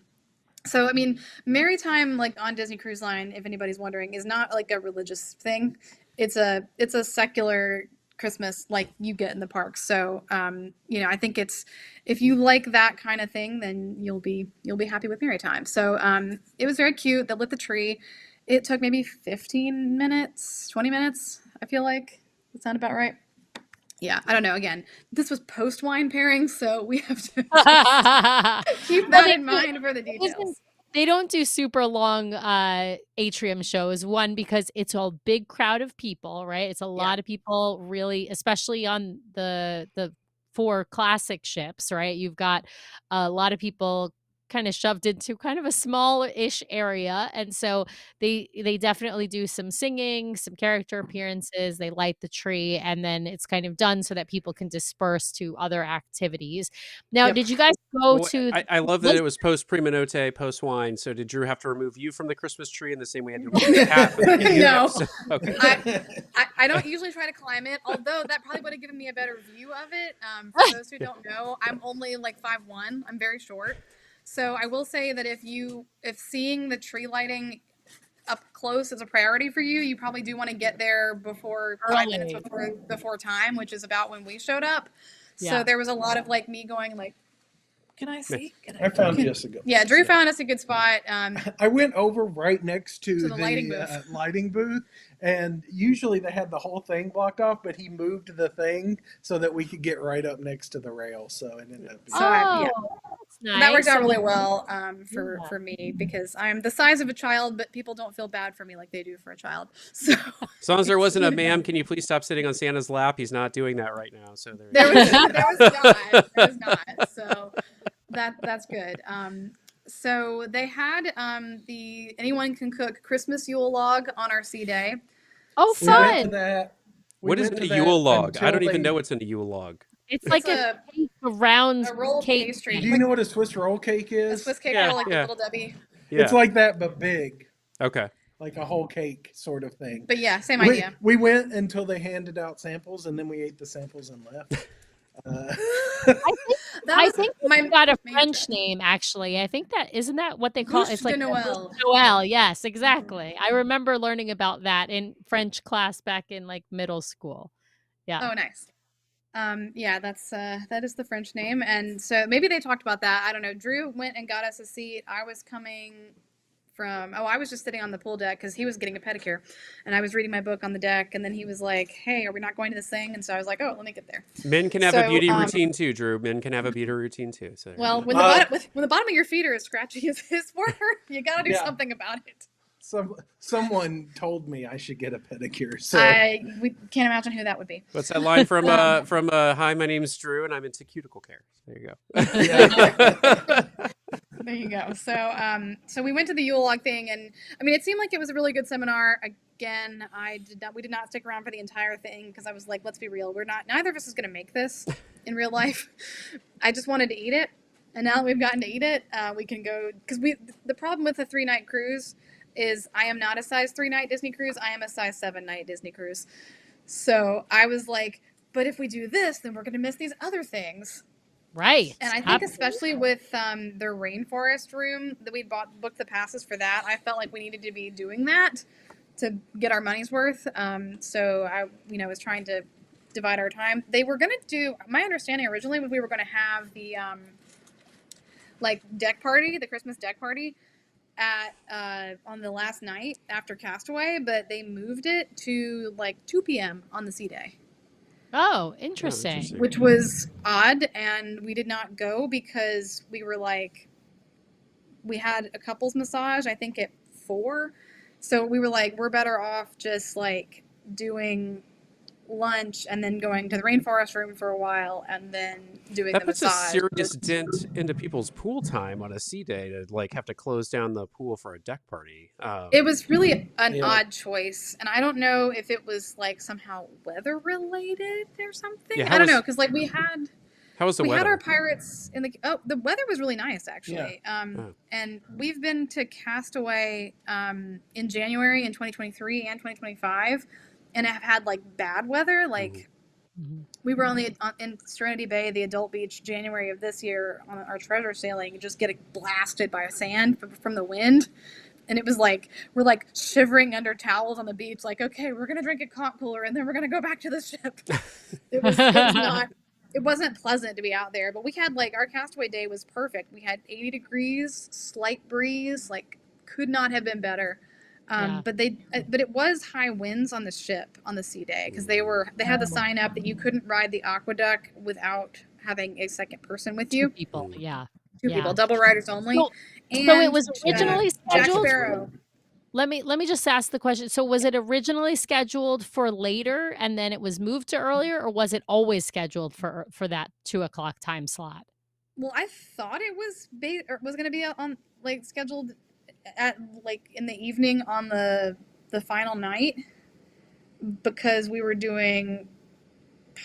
so, I mean, Maritime, like on Disney Cruise Line, if anybody's wondering, is not like a religious thing. It's a secular Christmas like you get in the parks. So, I think if you like that kind of thing, then you'll be happy with Maritime. So, it was very cute. They lit the tree. It took maybe 15 minutes, 20 minutes. I feel like that sound about right. Yeah, I don't know. Again, this was post wine pairing, so we have to keep that in mind for the details. They don't do super long atrium shows. One, because it's a big crowd of people, right? It's a lot of people, really, especially on the 4 classic ships, right? You've got a lot of people kind of shoved into kind of a small-ish area, and so they definitely do some singing, some character appearances. They light the tree, and then it's kind of done so that people can disperse to other activities. Now, did you guys go to? I love that it was post Prima Notte, post wine. So did Drew have to remove you from the Christmas tree in the same way I had to remove the cat? No, okay. I don't usually try to climb it, although that probably would have given me a better view of it. For those who don't know, I'm only like 5'1". I'm very short. So I will say that if seeing the tree lighting up close is a priority for you, you probably do want to get there before 5 minutes before time, which is about when we showed up. Yeah. So there was a lot of like me going like, can I see? I found us a good. Yeah, Drew found us a good spot. I went over right next to the lighting booth, and usually they had the whole thing blocked off, but he moved the thing so that we could get right up next to the rail. So it ended up being that's nice. That worked out really well for me because I'm the size of a child, but people don't feel bad for me like they do for a child. So as long as there wasn't a ma'am, can you please stop sitting on Santa's lap? He's not doing that right now. So there was not. So that's good. So they had the Anyone Can Cook Christmas Yule log on our sea day. Oh, fun! What is a Yule log? I don't even know what's in a Yule log. It's like a round roll cake. Pastry. Do you know what a Swiss roll cake is? A Swiss cake roll, like the Little Debbie. Yeah. It's like that, but big. Okay. Like a whole cake sort of thing. But yeah, same idea. We went until they handed out samples, and then we ate the samples and left. I think we got a French name, actually. I think isn't that what they call it? It's like Noël. Noël, yes, exactly. I remember learning about that in French class back in like middle school. Yeah. Oh, nice. Yeah, that is the French name, and so maybe they talked about that. I don't know. Drew went and got us a seat. I was just sitting on the pool deck because he was getting a pedicure, and I was reading my book on the deck, and then he was like, "Hey, are we not going to this thing?" And so I was like, "Oh, let me get there." Men can have a beauty routine too, Drew. Men can have a beauty routine too. So well, when the bottom of your feet are as scratchy as his were, you got to do something about it. Someone told me I should get a pedicure. So we can't imagine who that would be. What's that line from Hi, my name's Drew and I'm into cuticle care. There you go. There you go. So we went to the Yule log thing, and I mean, it seemed like it was a really good seminar. Again, we did not stick around for the entire thing because I was like, let's be real, neither of us is going to make this in real life. I just wanted to eat it, and now that we've gotten to eat it, we can go because the problem with a 3-night cruise is I am not a size 3-night Disney cruise. I am a size 7-night Disney cruise. So I was like, but if we do this, then we're going to miss these other things. Right. And I think especially with the rainforest room that we booked the passes for that, I felt like we needed to be doing that to get our money's worth. So I, was trying to divide our time. They were going to do, my understanding originally was we were going to have the like deck party, the Christmas deck party, at on the last night after Castaway, but they moved it to like 2 p.m. on the sea day. Oh, interesting. Which was odd, and we did not go because we were like, we had a couples massage, I think at 4. So we were like, we're better off just like doing lunch and then going to the rainforest room for a while and then doing the massage. That puts a serious dent into people's pool time on a sea day to like have to close down the pool for a deck party. It was really an odd choice, and I don't know if it was like somehow weather related or something. I don't know, because like how was the weather? We had our pirates in the weather was really nice actually. And we've been to Castaway in January in 2023 and 2025. And have had like bad weather. Like we were in Serenity Bay, the adult beach, January of this year on our treasure sailing, just getting blasted by sand from the wind. And it was like, we're like shivering under towels on the beach. Like, okay, we're going to drink a conch cooler and then we're going to go back to the ship. It wasn't pleasant to be out there, but we had like, our Castaway day was perfect. We had 80 degrees, slight breeze, like could not have been better. But it was high winds on the ship on the sea day because they had the sign up that you couldn't ride the aqueduct without having a second person with you. 2 people, Two people, double riders only. So it was originally scheduled. Jack Sparrow. Let me just ask the question. So was it originally scheduled for later and then it was moved to earlier, or was it always scheduled for that 2:00 time slot? Well, I thought it was going to be on like scheduled at like in the evening on the final night because we were doing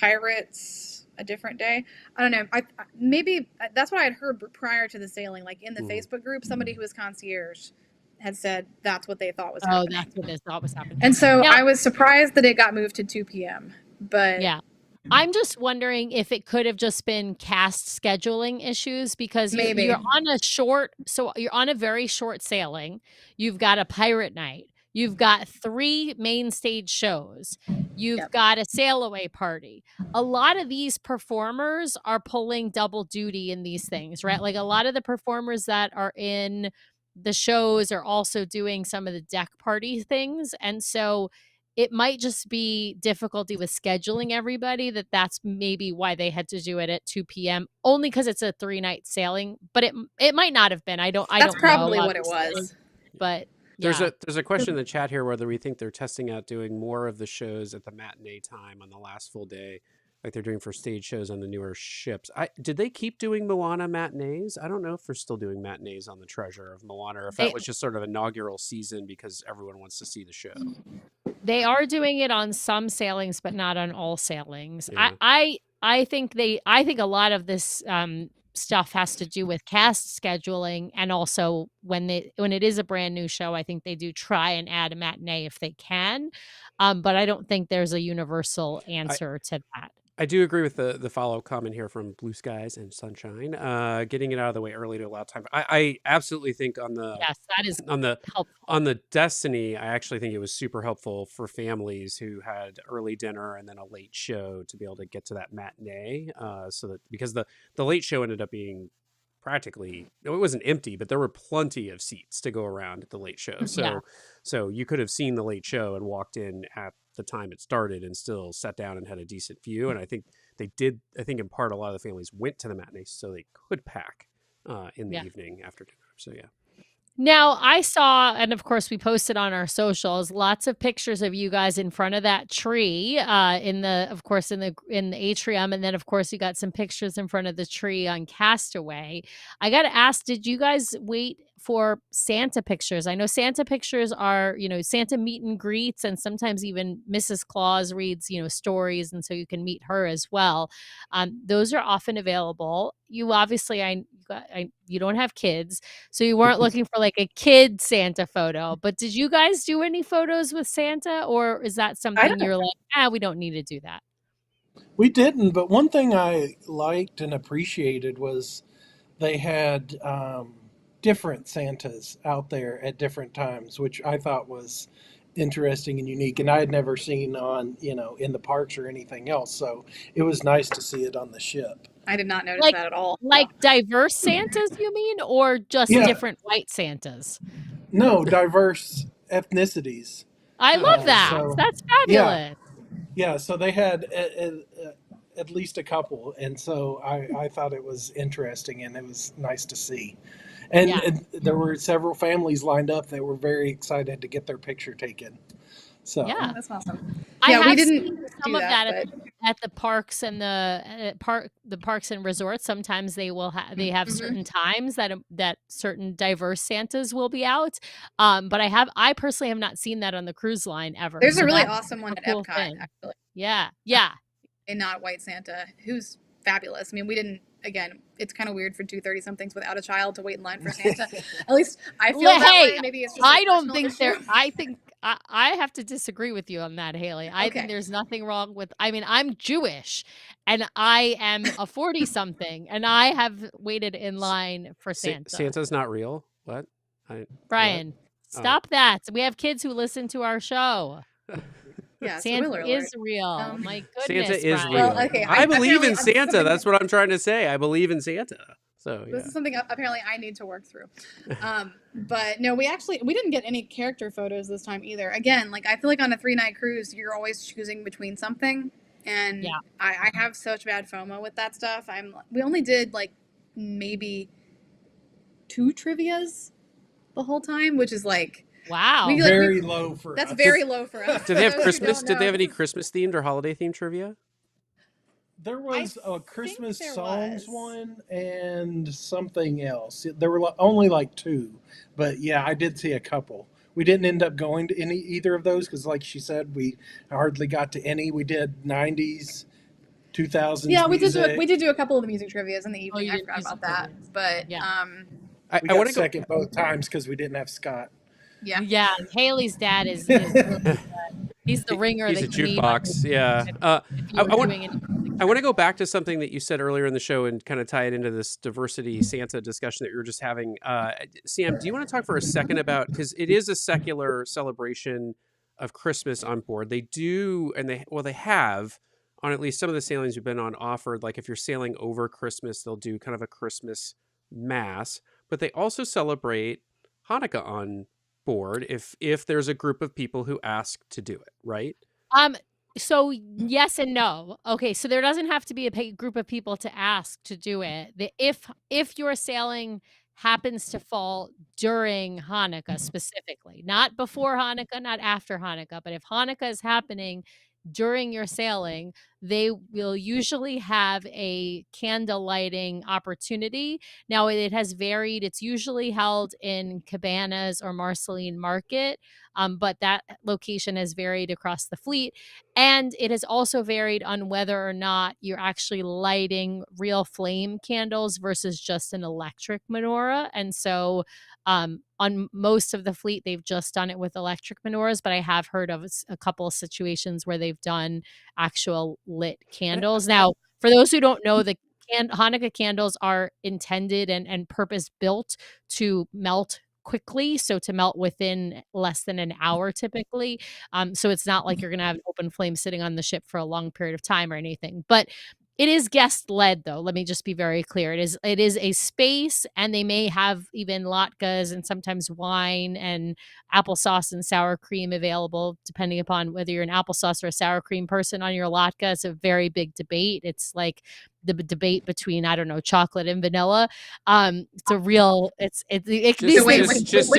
Pirates a different day. I don't know. I maybe that's what I had heard prior to the sailing. Like in the Facebook group, somebody who was concierge had said that's what they thought was happening. Oh, that's what they thought was happening. And so I was surprised that it got moved to 2 p.m. But yeah. I'm just wondering if it could have just been cast scheduling issues because you're on a very short sailing. You've got a pirate night. You've got 3 main stage shows. You've got a sail away party. A lot of these performers are pulling double duty in these things, right? Like a lot of the performers that are in the shows are also doing some of the deck party things. And so it might just be difficulty with scheduling everybody. That's maybe why they had to do it at 2 p.m. only because it's a 3-night sailing. But it might not have been. That's probably know, what it was. But there's a question in the chat here whether we think they're testing out doing more of the shows at the matinee time on the last full day, like they're doing for stage shows on the newer ships. Did they keep doing Moana matinees? I don't know if they're still doing matinees on the Treasure of Moana, or if that was just sort of inaugural season because everyone wants to see the show. They are doing it on some sailings, but not on all sailings. Yeah. I think a lot of this stuff has to do with cast scheduling, and also when it is a brand new show, I think they do try and add a matinee if they can. But I don't think there's a universal answer to that. I do agree with the follow-up comment here from Blue Skies and Sunshine. Getting it out of the way early to allow time. I absolutely think on the helpful. on the Destiny, I actually think it was super helpful for families who had early dinner and then a late show to be able to get to that matinee. So that because the late show ended up being practically, it wasn't empty, but there were plenty of seats to go around at the late show. So you could have seen the late show and walked in at the time it started and still sat down and had a decent view. And I think they did. I think in part a lot of the families went to the matinee so they could pack in the evening after dinner. So yeah. Now I saw, and of course we posted on our socials, lots of pictures of you guys in front of that tree in the atrium, and then of course you got some pictures in front of the tree on Castaway. I got to ask, did you guys wait for Santa pictures? I know Santa pictures are, Santa meet and greets, and sometimes even Mrs. Claus reads, stories, and so you can meet her as well. Those are often available. You obviously, you don't have kids, so you weren't looking for like a kid Santa photo. But did you guys do any photos with Santa, or is that something you're like, we don't need to do that? We didn't, but one thing I liked and appreciated was they had different Santas out there at different times, which I thought was interesting and unique, and I had never seen on in the parks or anything else. So it was nice to see it on the ship. I did not notice that at all. Like diverse Santas, you mean, or just different white Santas? No, diverse ethnicities. I love that. So, That's fabulous. Yeah, so they had at least a couple, and so I thought it was interesting, and it was nice to see. And there were several families lined up that were very excited to get their picture taken. So yeah, that's awesome. We didn't seen some of that at the parks and the parks and resorts. Sometimes they will have certain times that certain diverse Santas will be out. But I personally have not seen that on the cruise line ever. There's a really awesome one at Epcot, actually. Yeah. And not White Santa, who's fabulous. I mean, we didn't. Again, it's kind of weird for 230 somethings without a child to wait in line for Santa. At least I feel that way. Maybe it's just I don't think there. I think I have to disagree with you on that, Hayley. I think there's nothing wrong with. I mean, I'm Jewish, and I am a 40-something, and I have waited in line for Santa. Santa's not real. What? Brian, stop that. We have kids who listen to our show. Yeah, Santa is real. My goodness, Santa is Brian. real. Well, okay, I believe in Santa. That's what I'm trying to say. I believe in Santa. So this is something apparently I need to work through. But no, we didn't get any character photos this time either. Again, like I feel like on a 3-night cruise, you're always choosing between something, and I have such bad FOMO with that stuff. We only did like maybe 2 trivias the whole time, which is like. Wow, very low for us. That's very low for us. Did they have Christmas? Did they have any Christmas themed or holiday themed trivia? There was a Christmas songs one and something else. There were only like 2, but yeah, I did see a couple. We didn't end up going to either of those because, like she said, we hardly got to any. We did 90s, 2000s. Yeah, we music. did do a couple of the music trivias in the evening. I forgot about that, but we got second both times because we didn't have Scott. Yeah. Hayley's dad is he's the ringer. He's a jukebox. Yeah. I want to go back to something that you said earlier in the show and kind of tie it into this diversity Santa discussion that you were just having. Sam, do you want to talk for a second about, because it is a secular celebration of Christmas on board. They do, and they have on at least some of the sailings we've been on offered, like if you're sailing over Christmas, they'll do kind of a Christmas mass, but they also celebrate Hanukkah on board if there's a group of people who ask to do it, right? So yes and no. Okay, so there doesn't have to be a group of people to ask to do it. If your sailing happens to fall during Hanukkah specifically, not before Hanukkah, not after Hanukkah, but if Hanukkah is happening during your sailing, they will usually have a candle lighting opportunity. Now, it has varied. It's usually held in Cabanas or Marceline Market, but that location has varied across the fleet. And it has also varied on whether or not you're actually lighting real flame candles versus just an electric menorah. And so on most of the fleet, they've just done it with electric menorahs, but I have heard of a couple of situations where they've done actual lit candles. Now, for those who don't know, the Hanukkah candles are intended and purpose built to melt quickly, so to melt within less than an hour typically. So it's not like you're going to have an open flame sitting on the ship for a long period of time or anything. But it is guest led, though. Let me just be very clear. It is a space, and they may have even latkes and sometimes wine and applesauce and sour cream available, depending upon whether you're an applesauce or a sour cream person on your latke. It's a very big debate. It's like the debate between, I don't know, chocolate and vanilla. It's a real. Which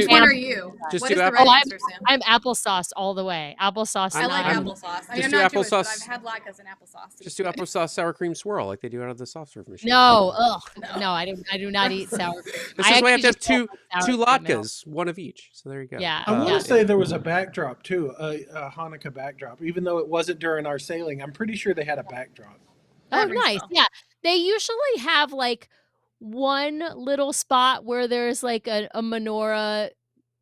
one are you? Just what is do the right answer, Sam? I'm applesauce all the way. Applesauce. I like applesauce. I mean, I'm not Jewish, but I've had latkes and applesauce. Just do applesauce sour cream swirl like they do out of the soft serve machine. No, no, I do not eat sour cream. This is why I have to have two latkes, one of each. So there you go. Yeah. I want to say there was a backdrop too, a Hanukkah backdrop. Even though it wasn't during our sailing, I'm pretty sure they had a backdrop. Oh, nice. So. Yeah. They usually have like one little spot where there's like a menorah.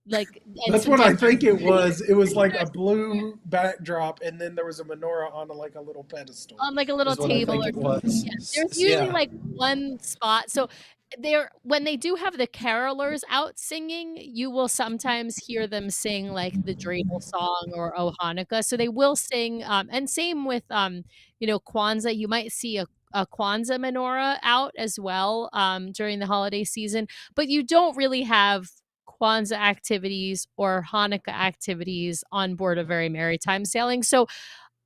Like that's what I think it was. It was like a blue backdrop, and then there was a menorah on like a little pedestal. On like a little table or something. Yeah. There's usually like one spot. So when they do have the carolers out singing, you will sometimes hear them sing like the dreidel song or O Hanukkah. So they will sing, and same with Kwanzaa. You might see a Kwanzaa menorah out as well during the holiday season, but you don't really have Kwanzaa activities or Hanukkah activities on board a Very Merrytime Sailing. So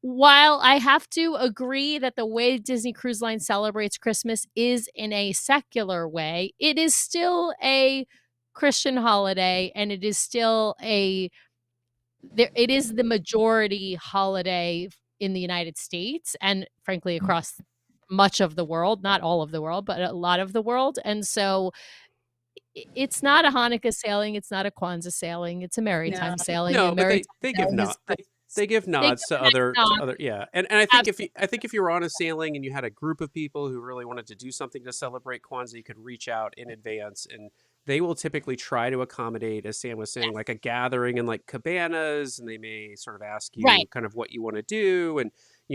while I have to agree that the way Disney Cruise Line celebrates Christmas is in a secular way, it is still a Christian holiday, and it is still it is the majority holiday in the United States and frankly across much of the world, not all of the world, but a lot of the world. And so it's not a Hanukkah sailing, it's not a Kwanzaa sailing, it's a Maritime sailing. No, and but Maritime they give sailing is they give nods to other yeah. And I think if you were on a sailing and you had a group of people who really wanted to do something to celebrate Kwanzaa, you could reach out in advance, and they will typically try to accommodate, as Sam was saying, like a gathering in like cabanas, and they may sort of ask you kind of what you want to do and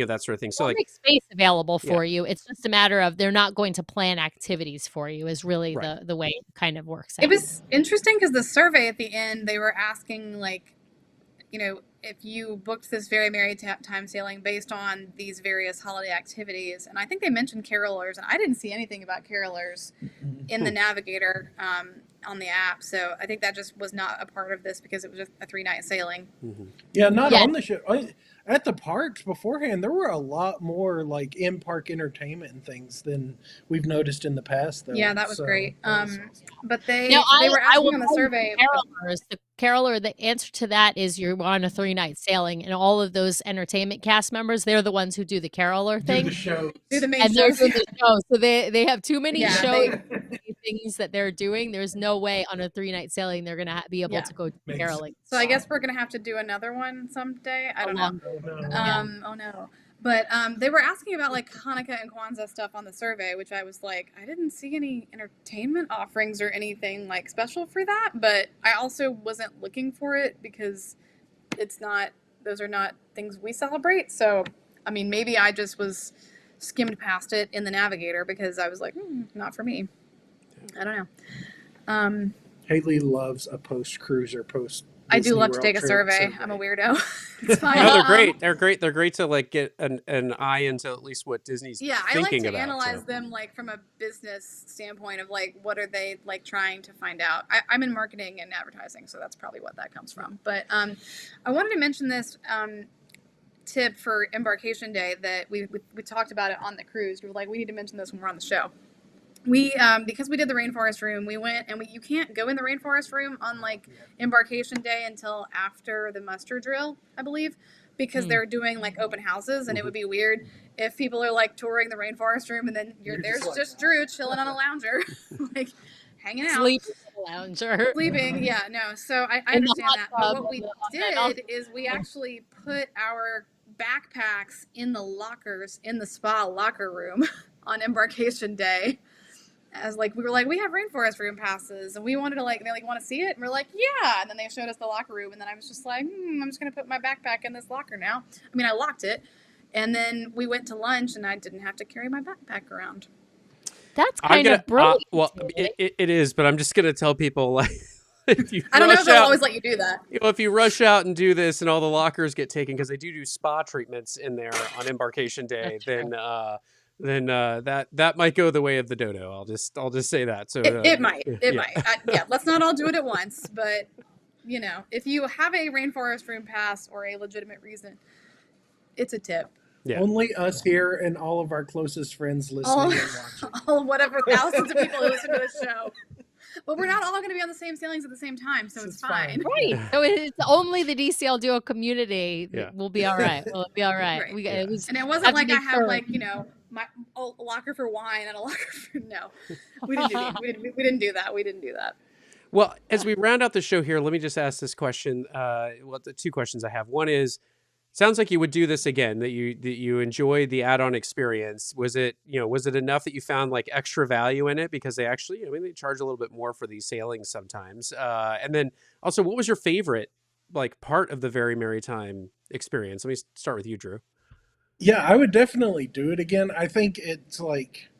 that sort of thing. So they'll like make space available for you. It's just a matter of they're not going to plan activities for you is really the way it kind of works out. It was interesting because the survey at the end, they were asking like, if you booked this Very Merrytime Sailing based on these various holiday activities, and I think they mentioned carolers, and I didn't see anything about carolers in the navigator on the app, so I think that just was not a part of this because it was just a 3-night sailing. Yeah, not on the ship. At the parks beforehand, there were a lot more like in-park entertainment and things than we've noticed in the past, though. Yeah, that was great. Awesome. But they were asking on the survey. The answer to that is you're on a 3-night sailing, and all of those entertainment cast members, they're the ones who do the caroler thing. Do the show. Do the main and shows. the show. So they have too many shows, things that they're doing. There's no way on a 3-night sailing they're going to be able to go caroling. So I guess we're going to have to do another one someday. I don't know. Oh no. But they were asking about like Hanukkah and Kwanzaa stuff on the survey, which I was like, I didn't see any entertainment offerings or anything like special for that. But I also wasn't looking for it because those are not things we celebrate. So, I mean, maybe I just was skimmed past it in the navigator because I was like, not for me. I don't know. Hayley loves a post-cruise or post. I do love to take a survey. I'm a weirdo. It's fine. No, they're great. They're great. They're great to like get an eye into at least what Disney's thinking about. I like to analyze them like from a business standpoint of like what are they like trying to find out. I'm in marketing and advertising, so that's probably what that comes from. But I wanted to mention this tip for embarkation day that we talked about it on the cruise. We were like, we need to mention this when we're on the show. We because we did the rainforest room, we went and you can't go in the rainforest room on like embarkation day until after the muster drill, I believe, because they're doing like open houses, and it would be weird if people are like touring the rainforest room and then there's just Drew chilling on a lounger, like hanging out, sleeping. Yeah, no. So I understand that. But what we did is we actually put our backpacks in the lockers in the spa locker room on embarkation day. As like we were like, we have rainforest room passes, and we wanted to like, they like want to see it, and we're like, yeah. And then they showed us the locker room, and then I was just like, I'm just gonna put my backpack in this locker now. I mean, I locked it, and then we went to lunch, and I didn't have to carry my backpack around. That's kind of brilliant. Well, it is, but I'm just gonna tell people like, if you I don't know if they'll always let you do that. If you rush out and do this, and all the lockers get taken because they do spa treatments in there on embarkation day, then that might go the way of the dodo. I'll just say that. So it might. Let's not all do it at once, but if you have a rainforest room pass or a legitimate reason, it's a tip. Yeah. Only us here and all of our closest friends listening and watching. All whatever thousands of people who listen to this show. But we're not all going to be on the same sailings at the same time, so it's fine. Right. So it's only the DCL Duo community. We'll be all right. We'll be all right. And it wasn't like I have like my locker for wine and a locker for we didn't do that. We didn't do that. Well, as we round out the show here, let me just ask this question. The two questions I have. One is, sounds like you would do this again. That you enjoyed the add-on experience. Was it enough that you found like extra value in it because they actually they charge a little bit more for these sailings sometimes. And then also, what was your favorite like part of the Very Merrytime experience? Let me start with you, Drew. Yeah, I would definitely do it again. I think it's like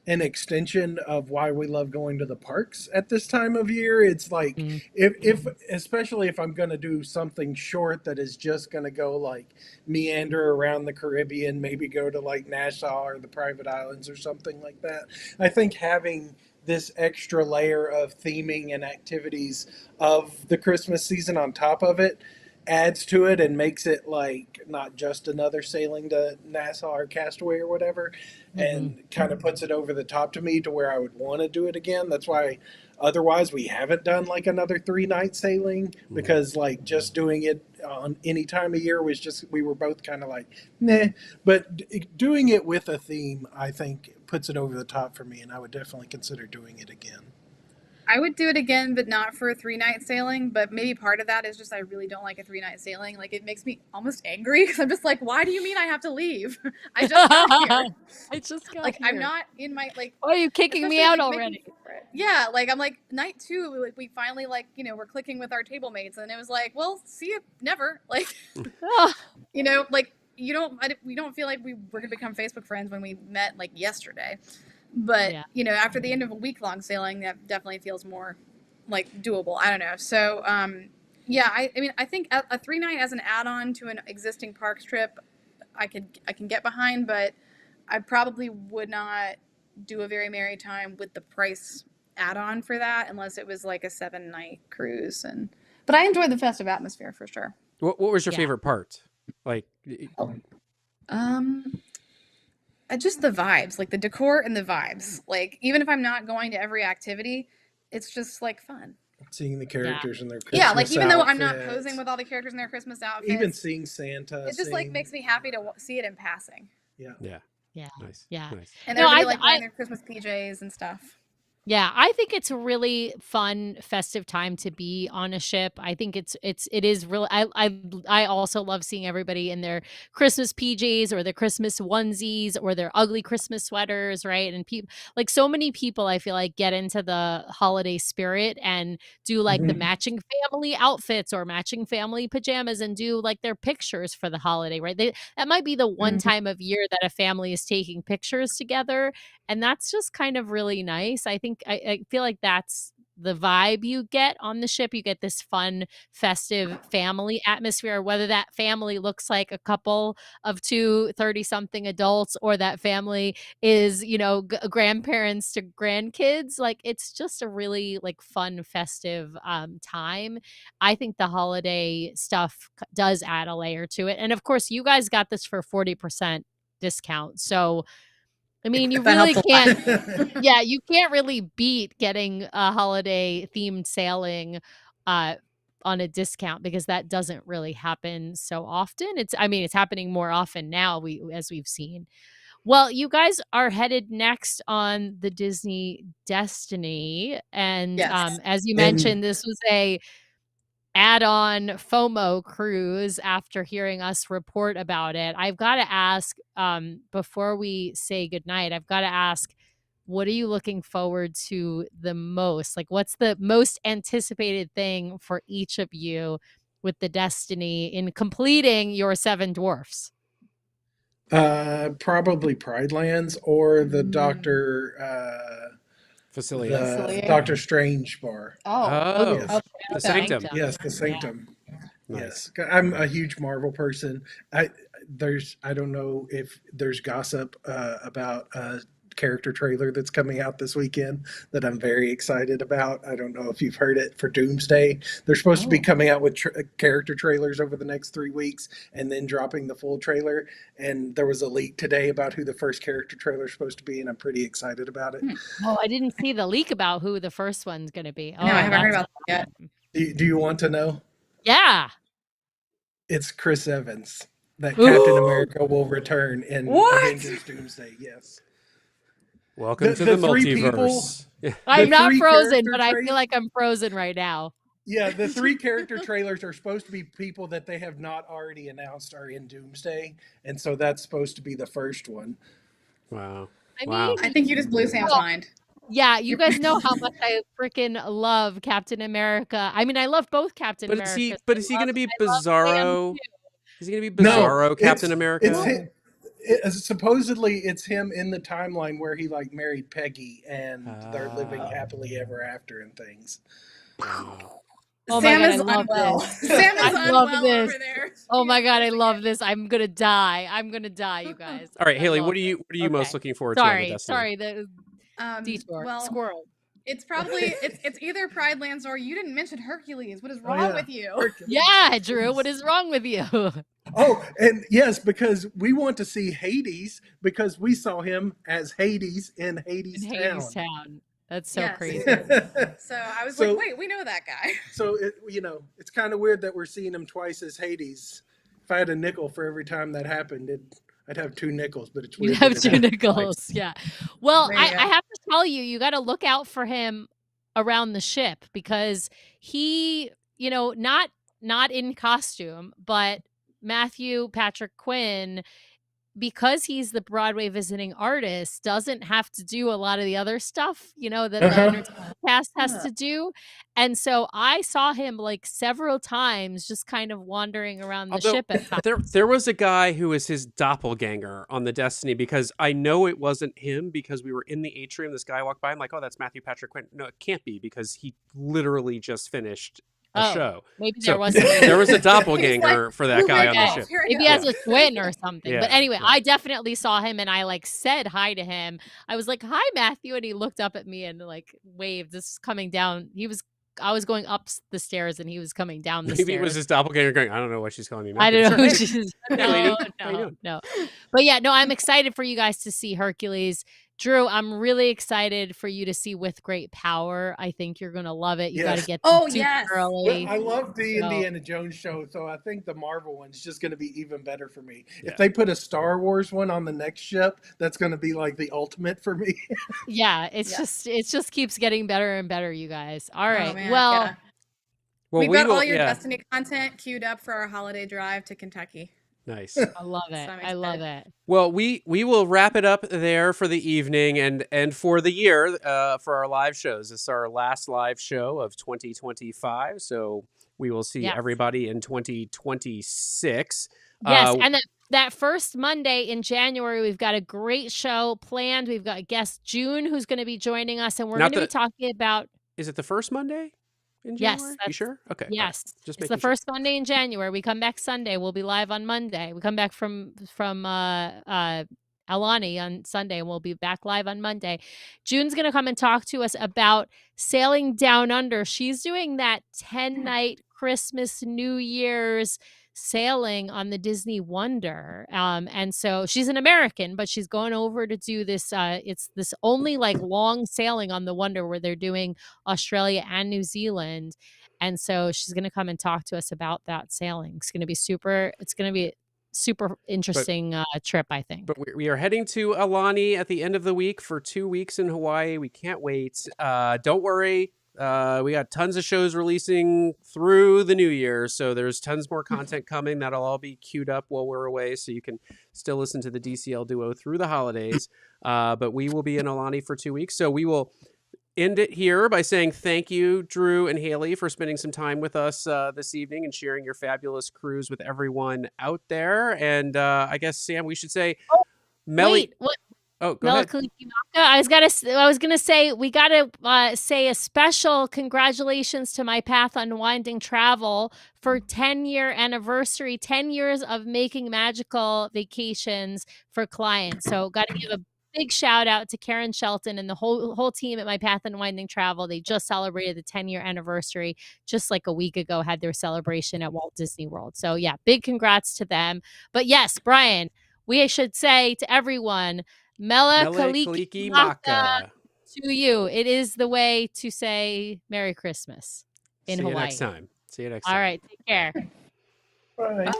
an extension of why we love going to the parks at this time of year. It's like if especially if I'm going to do something short that is just going to go like meander around the Caribbean, maybe go to like Nassau or the private islands or something like that. I think having this extra layer of theming and activities of the Christmas season on top of it adds to it and makes it like not just another sailing to Nassau or Castaway or whatever, and kind of puts it over the top to me to where I would want to do it again. That's why otherwise we haven't done like another 3-night sailing, because like just doing it on any time of year was just, we were both kind of like, nah. But doing it with a theme, I think puts it over the top for me, and I would definitely consider doing it again. I would do it again, but not for a 3-night sailing. But maybe part of that is just I really don't like a 3-night sailing. Like, it makes me almost angry because I'm just like, why do you mean I have to leave? I just got here. I just got Like, here. I'm not in my, like... Why are you kicking me out already? Yeah, like, I'm like, night 2, like, we finally, like, you know, we're clicking with our table mates. And it was like, well, see you never. Like, you know, like, we don't feel like we were going to become Facebook friends when we met, like, yesterday. But, you know, after the end of a week-long sailing, that definitely feels more, like, doable. I don't know. So, yeah, I mean, I think a 3-night as an add-on to an existing parks trip, I can get behind, but I probably would not do a Very Merrytime with the price add-on for that unless it was, like, a 7-night cruise. But I enjoyed the festive atmosphere, for sure. What was your favorite part? Like... Just the vibes, like the decor and the vibes. Like, even if I'm not going to every activity, it's just like fun. Seeing the characters in their Christmas like even though I'm not outfits. posing with all the characters in their Christmas outfits, Even seeing Santa, it just like makes me happy to see it in passing. Yeah. Nice. Yeah. Nice. And everybody like wearing their Christmas PJs and stuff. Yeah, I think it's a really fun, festive time to be on a ship. I think it is really. I also love seeing everybody in their Christmas PJs or their Christmas onesies or their ugly Christmas sweaters, right? And people, like so many people, I feel like get into the holiday spirit and do like the matching family outfits or matching family pajamas and do like their pictures for the holiday, right? That might be the one time of year that a family is taking pictures together. And that's just kind of really nice. I think I feel like that's the vibe you get on the ship. You get this fun, festive family atmosphere, whether that family looks like a couple of 2 30-something adults or that family is, you know, grandparents to grandkids. Like, it's just a really like fun, festive time. I think the holiday stuff does add a layer to it. And of course, you guys got this for 40% discount. So I mean, you really can't, you can't really beat getting a holiday themed sailing on a discount because that doesn't really happen so often. It's happening more often now as we've seen. Well, you guys are headed next on the Disney Destiny. And as you mentioned, this was a add-on FOMO cruise after hearing us report about it. I've got to ask, before we say goodnight, I've got to ask, what are you looking forward to the most? Like, what's the most anticipated thing for each of you with the Destiny in completing your 7 dwarfs? Probably Pride Lands or the Doctor Strange bar. Yes. The Sanctum. Yes, the Sanctum. Yeah. Yes, I'm a huge Marvel person. I don't know if there's gossip about a character trailer that's coming out this weekend that I'm very excited about. I don't know if you've heard it for Doomsday. They're supposed to be coming out with character trailers over the next 3 weeks and then dropping the full trailer. And there was a leak today about who the first character trailer is supposed to be, and I'm pretty excited about it. Oh, I didn't see the leak about who the first one's going to be. Oh, no, I haven't heard about that yet. Do you want to know? Yeah. It's Chris Evans. That Captain America will return in Avengers Doomsday. Yes. Welcome to the multiverse. I'm not frozen, but I feel like I'm frozen right now. Yeah, the 3 character trailers are supposed to be people that they have not already announced are in Doomsday, and so that's supposed to be the first one. Wow. I think you just blew Sam's mind. Yeah, you guys know how much I freaking love Captain America. I mean, I love both Captain America. But is he going to be Bizarro? Is he going to be Bizarro Captain America? Supposedly it's him in the timeline where he like married Peggy and they're living happily ever after and things. Oh Sam my God, is I love unwell. this. Sam is I love unwell this. over there. Oh She my is God, I losing love it. this. I'm gonna die. I'm gonna die, you guys. All right, I Hayley, love what are you most looking forward to on the Destiny? Sorry, the detour. Well, Squirrel. it's probably it's either Pride Lands or you didn't mention Hercules. What is wrong yeah. with you? Hercules. Yeah, Drew, what is wrong with you? Oh, and yes, because we want to see Hades because we saw him as Hades in Hades Town. Town. That's so Yes. crazy. So I was like, wait, we know that guy. So it's kind of weird that we're seeing him twice as Hades. If I had a nickel for every time that happened, I'd have 2 nickels, but it's weird. You'd have 2 nickels, yeah. Well, There you I go. have to tell you, you got to look out for him around the ship because he, not in costume, but Matthew Patrick Quinn, because he's the Broadway visiting artist, doesn't have to do a lot of the other stuff, that the entertainment cast has to do. And so I saw him like several times just kind of wandering around the ship at times. There was a guy who was his doppelganger on the Destiny because I know it wasn't him because we were in the atrium. This guy walked by. I'm like, oh, that's Matthew Patrick Quinn. No, it can't be because he literally just finished a show. Maybe So there wasn't. there was a doppelganger for that guy on the ship. Maybe he has a twin or something. Yeah, But anyway, yeah. I definitely saw him and I like said hi to him. I was like, hi, Matthew. And he looked up at me and like waved. This is coming down. I was going up the stairs and he was coming down the stairs. Maybe it was his doppelganger going, I don't know why she's calling me Matthew. I don't know who Sure. she is. Hey, lady. How you doing? No. But yeah, no, I'm excited for you guys to see Hercules. Drew, I'm really excited for you to see With Great Power. I think you're going to love it. You got to Yes. get Oh, super yes. early. I love the So- Indiana Jones show, so I think the Marvel one's just going to be even better for me. Yeah. If they put a Star Wars one on the next ship, that's going to be like the ultimate for me. Yeah, it just keeps getting better and better, you guys. All right. Oh, man, well, yeah. Well, We've we got will, all your yeah. Destiny content queued up for our holiday drive to Kentucky. Nice. I love it. So I'm I love excited. it. Well, we will wrap it up there for the evening and for the year for our live shows. This is our last live show of 2025, so we will see everybody in 2026. Yes, and that first Monday in January, we've got a great show planned. We've got guest June who's going to be joining us, and we're going to be talking about. Is it the first Monday in Yes, January? You sure? Okay. Yes, right. Just it's the first Monday in January. We come back Sunday. We'll be live on Monday. We come back from Alani on Sunday, and we'll be back live on Monday. June's going to come and talk to us about sailing down under. She's doing that 10-night Christmas, New Year's sailing on the Disney Wonder. And so she's an American, but she's going over to do this. It's this only like long sailing on the Wonder where they're doing Australia and New Zealand. And so she's going to come and talk to us about that sailing. It's going to be super interesting trip, I think. But we are heading to Alani at the end of the week for 2 weeks in Hawaii. We can't wait. Don't worry. We got tons of shows releasing through the new year. So there's tons more content coming. That'll all be queued up while we're away. So you can still listen to the DCL Duo through the holidays. But we will be in Alani for 2 weeks. So we will end it here by saying thank you, Drew and Hayley, for spending some time with us this evening and sharing your fabulous cruise with everyone out there. And I guess, Sam, we should say, Wait, what? Oh, go ahead. I was gonna say we gotta say a special congratulations to My Path Unwinding Travel for 10-year anniversary, 10 years of making magical vacations for clients. So gotta give a big shout out to Karen Shelton and the whole team at My Path Unwinding Travel. They just celebrated the 10-year anniversary just like a week ago, had their celebration at Walt Disney World. So yeah, big congrats to them. But yes, Brian, we should say to everyone, Mele Kaliki Maka to you. It is the way to say Merry Christmas in Hawaii. See you next time. All right, take care. Bye.